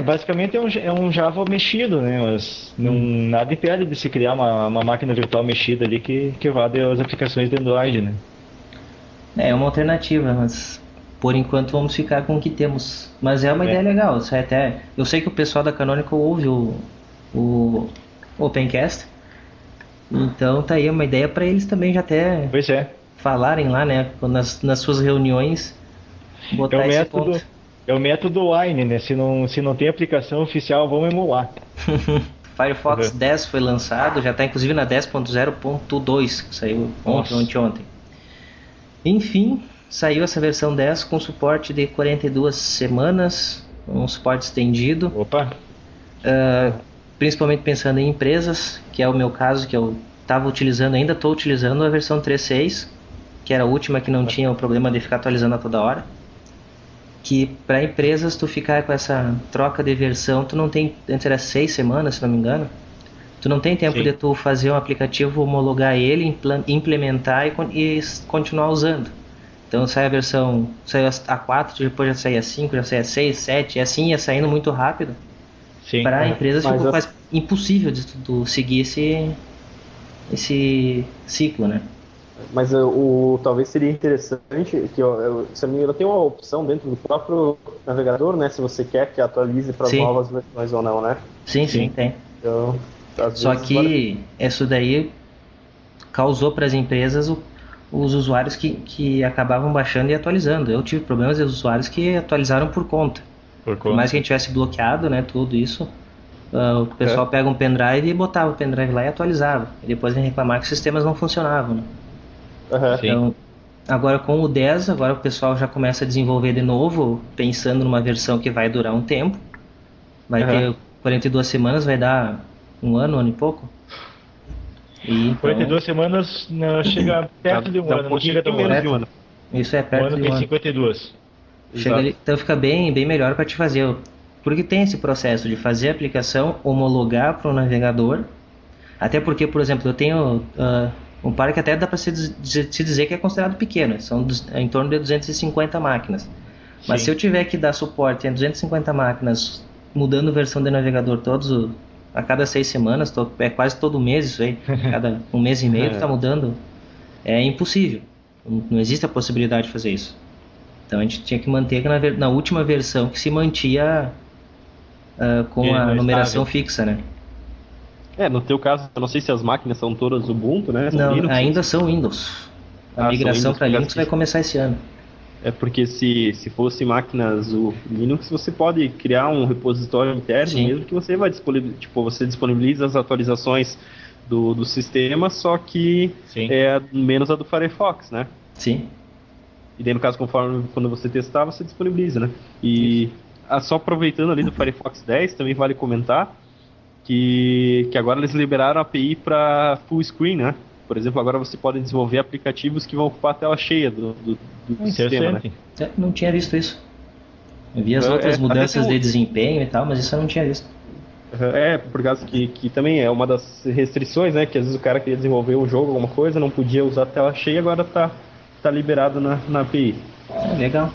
Basicamente é um Java mexido, né? Mas nada impede de se criar uma máquina virtual mexida ali que roda as aplicações de Android, né? É uma alternativa, mas por enquanto vamos ficar com o que temos. Mas é uma ideia legal. Eu sei que o pessoal da Canonical ouve o Opencast, então tá aí uma ideia para eles também já até falarem lá, né? Nas suas reuniões, botar esse ponto. É o método Wine, né? Se não tem aplicação oficial, vamos emular. Firefox 10 foi lançado, já está inclusive na 10.0.2, que saiu ontem. Enfim, saiu essa versão 10 com suporte de 42 semanas, um suporte estendido. Opa! Principalmente pensando em empresas, que é o meu caso, que eu ainda estou utilizando a versão 3.6, que era a última que não tinha o problema de ficar atualizando a toda hora. Que para empresas tu ficar com essa troca de versão, tu não tem, antes era 6 semanas, se não me engano, tu não tem tempo de tu fazer um aplicativo, homologar ele, implementar e continuar usando. Então sai a 4, depois já sai a 5, já sai a 6, 7, e assim ia saindo muito rápido. Para empresas ficou quase impossível de tu seguir esse ciclo, né? Mas talvez seria interessante que, se não me engano, tem uma opção dentro do próprio navegador, né? Se você quer que atualize para as novas versões ou não, né? Sim, tem. Então, só que isso daí causou para as empresas os usuários que acabavam baixando e atualizando. Eu tive problemas de usuários que atualizaram por conta. Por mais que a gente tivesse bloqueado, né, tudo isso, o pessoal pega um pendrive e botava o pendrive lá e atualizava. E depois vem reclamar que os sistemas não funcionavam, né? Então, agora com o 10, agora o pessoal já começa a desenvolver de novo, pensando numa versão que vai durar um tempo. Vai ter 42 semanas, vai dar um ano e pouco. E, então, 42 semanas não chega perto de um ano, não chega tão menos de um ano. Isso é perto de um ano. Tem 52. Chega ali, então fica bem melhor para te fazer Porque tem esse processo de fazer a aplicação, homologar para o navegador, até porque, por exemplo, eu tenho um parque que até dá para se dizer que é considerado pequeno, são em torno de 250 máquinas. Mas Sim. se eu tiver que dar suporte a 250 máquinas, mudando versão de navegador a cada 6 semanas, é quase todo mês isso aí, cada um mês e meio está mudando, é impossível, não existe a possibilidade de fazer isso. Então a gente tinha que manter na última versão que se mantia com a numeração fixa, né? No teu caso, eu não sei se as máquinas são todas Ubuntu, né? São Não, Linux, ainda são Windows. A migração para Linux vai começar esse ano. É porque se fosse máquinas Linux, você pode criar um repositório interno, Sim. mesmo que você vai você disponibiliza as atualizações do sistema, só que é menos a do Firefox, né? Sim. E daí, no caso, quando você testar, você disponibiliza, né? E só aproveitando ali do Firefox 10, também vale comentar que agora eles liberaram a API para full screen, né? Por exemplo, agora você pode desenvolver aplicativos que vão ocupar a tela cheia do sistema, né? Não tinha visto isso. Eu vi as outras mudanças de desempenho e tal, mas isso eu não tinha visto. Por causa que também é uma das restrições, né? Que às vezes o cara queria desenvolver um jogo, alguma coisa, não podia usar a tela cheia, agora tá liberado na API. Legal.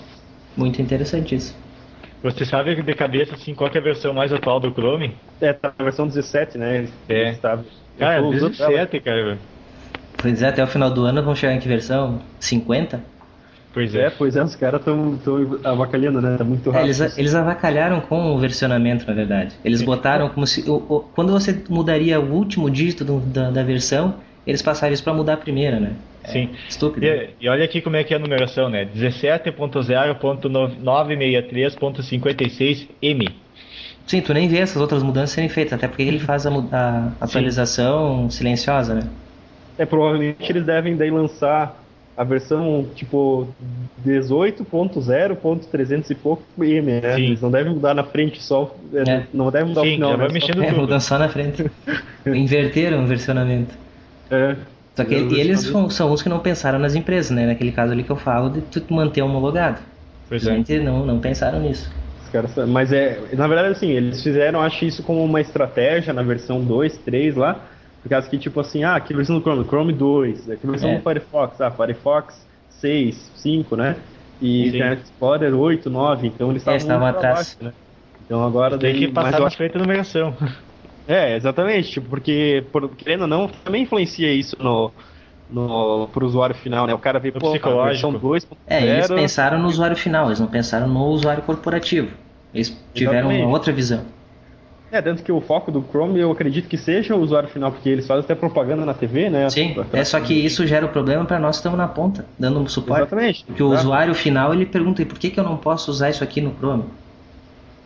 Muito interessante isso. Você sabe de cabeça, assim, qual que é a versão mais atual do Chrome? Tá na versão 17, né? Cara, 17, cara. Pois é, até o final do ano vão chegar em que versão? 50? Pois é, os caras estão avacalhando, né? Tá muito rápido. Eles avacalharam com o versionamento, na verdade. Eles botaram como se... quando você mudaria o último dígito da versão, eles passaram isso para mudar a primeira, né? Sim. Estúpido. E olha aqui como é que é a numeração, né? 17.0.963.56M. Sim, tu nem vê essas outras mudanças serem feitas, até porque ele faz a atualização silenciosa, né? Provavelmente eles devem daí lançar a versão tipo 18.0.300 e pouco M, né? Sim. Eles não devem mudar na frente só, não devem mudar o final. Já vai né? mexendo tudo. Mudando só na frente. Inverteram o versionamento. Só que eles são os que não pensaram nas empresas, né? Naquele caso ali que eu falo de tu manter homologado. Pois Realmente não pensaram nisso. Mas na verdade assim, eles fizeram, acho isso como uma estratégia na versão 2, 3 lá, por causa que tipo assim, que versão do Chrome 2, que versão do Firefox, Firefox 6, 5, né? E Internet Explorer 8, 9, então eles estavam atrás. Baixo, né? Então agora tem que passar na frente da numeração. Exatamente, tipo, porque querendo ou não, também influencia isso pro usuário final, né? O cara vê, psicológico. A versão 2.0... eles pensaram no usuário final, eles não pensaram no usuário corporativo. Eles tiveram uma outra visão. Tanto que o foco do Chrome, eu acredito que seja o usuário final, porque eles fazem até propaganda na TV, né? Sim, só que isso gera o problema para nós que estamos na ponta, dando um suporte. Exatamente. Porque o usuário final, ele pergunta, e por que eu não posso usar isso aqui no Chrome?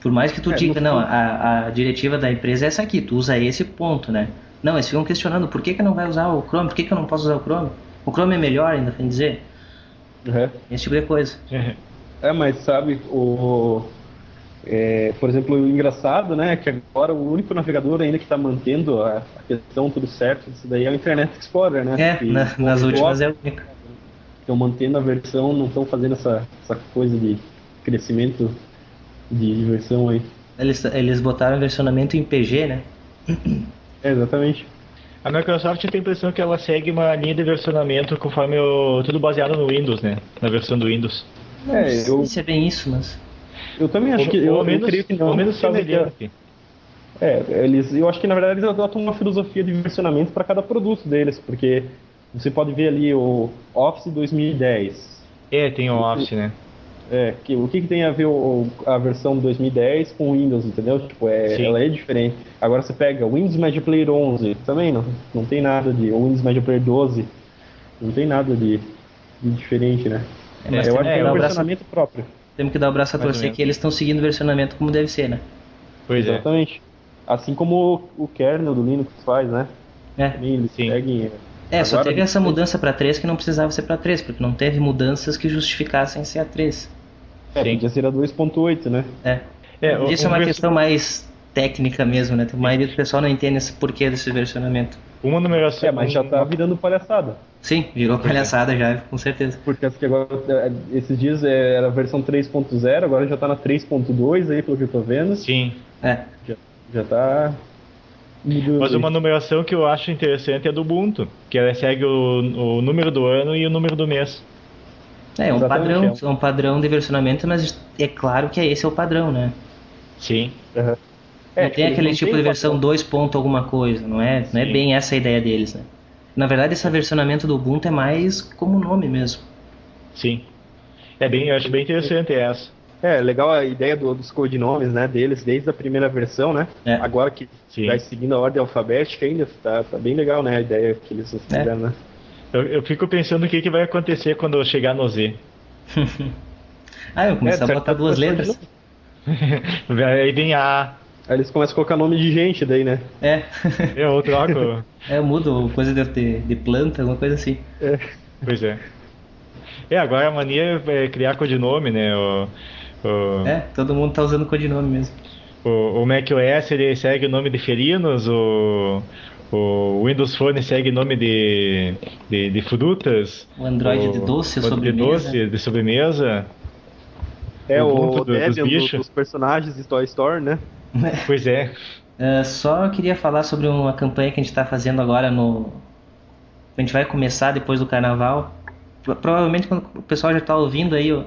Por mais que tu diga, não, a diretiva da empresa é essa aqui, tu usa esse ponto, né? Não, eles ficam questionando, por que não vai usar o Chrome? Por que eu não posso usar o Chrome? O Chrome é melhor, ainda tem dizer? Esse tipo de coisa. Mas sabe, por exemplo, o engraçado, né, que agora o único navegador ainda que está mantendo a questão tudo certo, isso daí é o Internet Explorer, né? Nas últimas é o único. Estão mantendo a versão, não estão fazendo essa coisa de crescimento de versão aí. Eles botaram versionamento em PG, né? Exatamente. A Microsoft tem a impressão que ela segue uma linha de versionamento conforme tudo baseado no Windows, né? Na versão do Windows. Não sei se é bem isso, mas... Eu também acho que... Eu creio que não. Ou menos semelhante. Eu acho que na verdade eles adotam uma filosofia de versionamento para cada produto deles, porque você pode ver ali o Office 2010. Tem o Office, né? O que tem a ver a versão 2010 com o Windows, entendeu? Tipo, ela é diferente. Agora você pega o Windows Media Player 11, também não tem nada de... O Windows Media Player 12, não tem nada de diferente, né? Eu acho que é um versionamento próprio. Temos que dar o braço a torcer que eles estão seguindo o versionamento como deve ser, né? Pois Exatamente. Assim como o kernel do Linux faz, né? Eles seguem... só teve essa mudança para 3 que não precisava ser para 3, porque não teve mudanças que justificassem ser a 3. Podia ser a 2.8, né? Isso é uma questão mais técnica mesmo, né? A maioria do pessoal não entende esse porquê desse versionamento. Uma numeração. Mas já tá virando palhaçada. Sim, virou palhaçada já, com certeza. Porque acho que agora, esses dias era a versão 3.0, agora já tá na 3.2 aí, pelo que eu tô vendo. Sim. Já tá mudando. Mas uma numeração que eu acho interessante é do Ubuntu, que ela segue o número do ano e o número do mês. É um padrão de versionamento, mas é claro que esse é o padrão, né? Sim. Uhum. Não tem aquele tipo de versão 2 ponto alguma coisa, não é bem essa a ideia deles, né? Na verdade, esse versionamento do Ubuntu é mais como nome mesmo. Sim. Eu acho bem interessante essa. É legal a ideia dos codinomes, né, deles, desde a primeira versão, né? É. Agora que vai seguindo a ordem alfabética ainda, tá bem legal, né, a ideia que eles fizeram, né? Eu fico pensando o que vai acontecer quando eu chegar no Z. Eu começar a botar duas letras. Aí vem A. Aí eles começam a colocar nome de gente daí, né? Eu troco. Eu mudo coisa de planta, alguma coisa assim. Pois é. Agora a mania é criar codinome, né? Todo mundo tá usando codinome mesmo. O macOS ele segue o nome de felinos, o Windows Phone segue nome de frutas. O Android de doce, sobremesa. De sobremesa. O Debian dos personagens de Toy Story, né? Pois é. Só queria falar sobre uma campanha que a gente está fazendo agora a gente vai começar depois do carnaval. Provavelmente quando o pessoal já está ouvindo aí o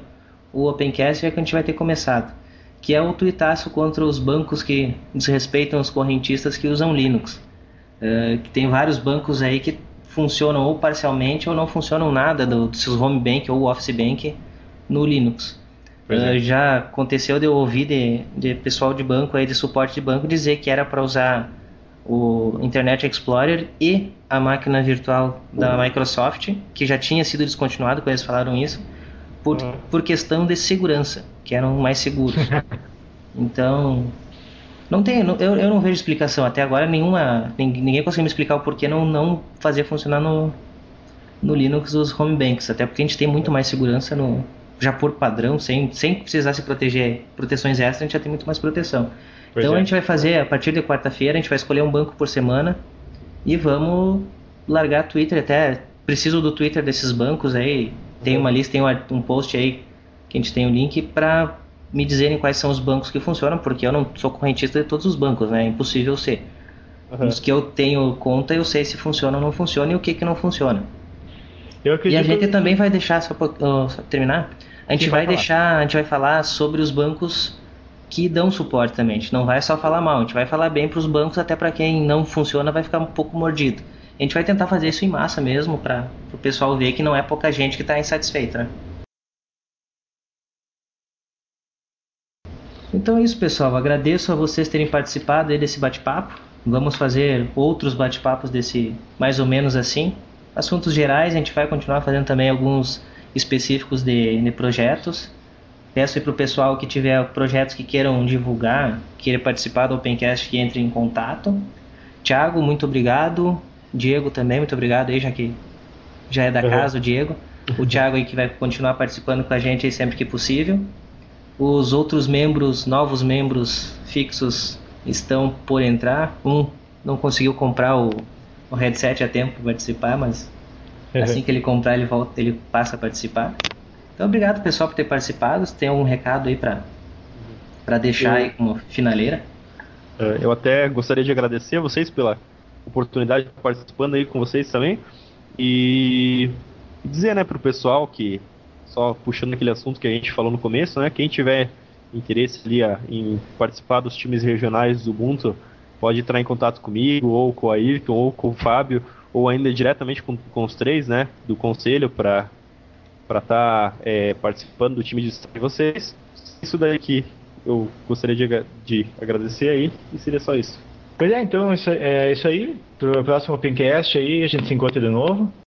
Opencast é que a gente vai ter começado. Que é o tuitaço contra os bancos que desrespeitam os correntistas que usam Linux. Que tem vários bancos aí que funcionam ou parcialmente ou não funcionam nada do seu Home Bank ou Office Bank no Linux. Já aconteceu de eu ouvir de pessoal de banco aí, de suporte de banco, dizer que era para usar o Internet Explorer e a máquina virtual da Microsoft, que já tinha sido descontinuado quando eles falaram isso, por questão de segurança, que eram mais seguros. Então, eu não vejo explicação até agora ninguém conseguiu me explicar o porquê não fazer funcionar no Linux os home banks, até porque a gente tem muito mais segurança já por padrão, sem precisar se proteger, proteções extras, a gente já tem muito mais proteção. A gente vai fazer, a partir de quarta-feira, a gente vai escolher um banco por semana e vamos largar Twitter, até preciso do Twitter desses bancos aí, tem uma lista, tem um post aí que a gente tem o link para me dizerem quais são os bancos que funcionam, porque eu não sou correntista de todos os bancos, né? É impossível ser. Os que eu tenho conta, eu sei se funciona ou não funciona e o que não funciona. E a gente também vai deixar, só terminar, a gente vai falar sobre os bancos que dão suporte também. A gente não vai só falar mal, a gente vai falar bem para os bancos, até para quem não funciona vai ficar um pouco mordido. A gente vai tentar fazer isso em massa mesmo, para o pessoal ver que não é pouca gente que está insatisfeita, né? Então é isso, pessoal. Agradeço a vocês terem participado aí desse bate-papo. Vamos fazer outros bate-papos desse mais ou menos assim. Assuntos gerais, a gente vai continuar fazendo também alguns específicos de projetos. Peço aí para o pessoal que tiver projetos que queiram divulgar, queira participar do Opencast, que entre em contato. Thiago, muito obrigado. Diego também, muito obrigado aí, já que já é da casa o Diego. O Thiago aí que vai continuar participando com a gente aí sempre que possível. Os outros membros, novos membros fixos estão por entrar. Um não conseguiu comprar o headset a tempo para participar, mas assim que ele comprar ele passa a participar. Então obrigado pessoal por ter participado. Se tem algum recado aí para deixar aí como finaleira? Eu até gostaria de agradecer a vocês pela oportunidade de estar participando aí com vocês também e dizer, né, para o pessoal que, só puxando aquele assunto que a gente falou no começo, né, quem tiver interesse ali em participar dos times regionais do Ubuntu, pode entrar em contato comigo, ou com a Ayrton, ou com o Fábio, ou ainda diretamente com os três, né, do conselho, para estar participando do time de vocês. Isso daí que eu gostaria de agradecer aí, e seria só isso. Pois é, então é isso aí. Pro próximo Opencast aí a gente se encontra de novo.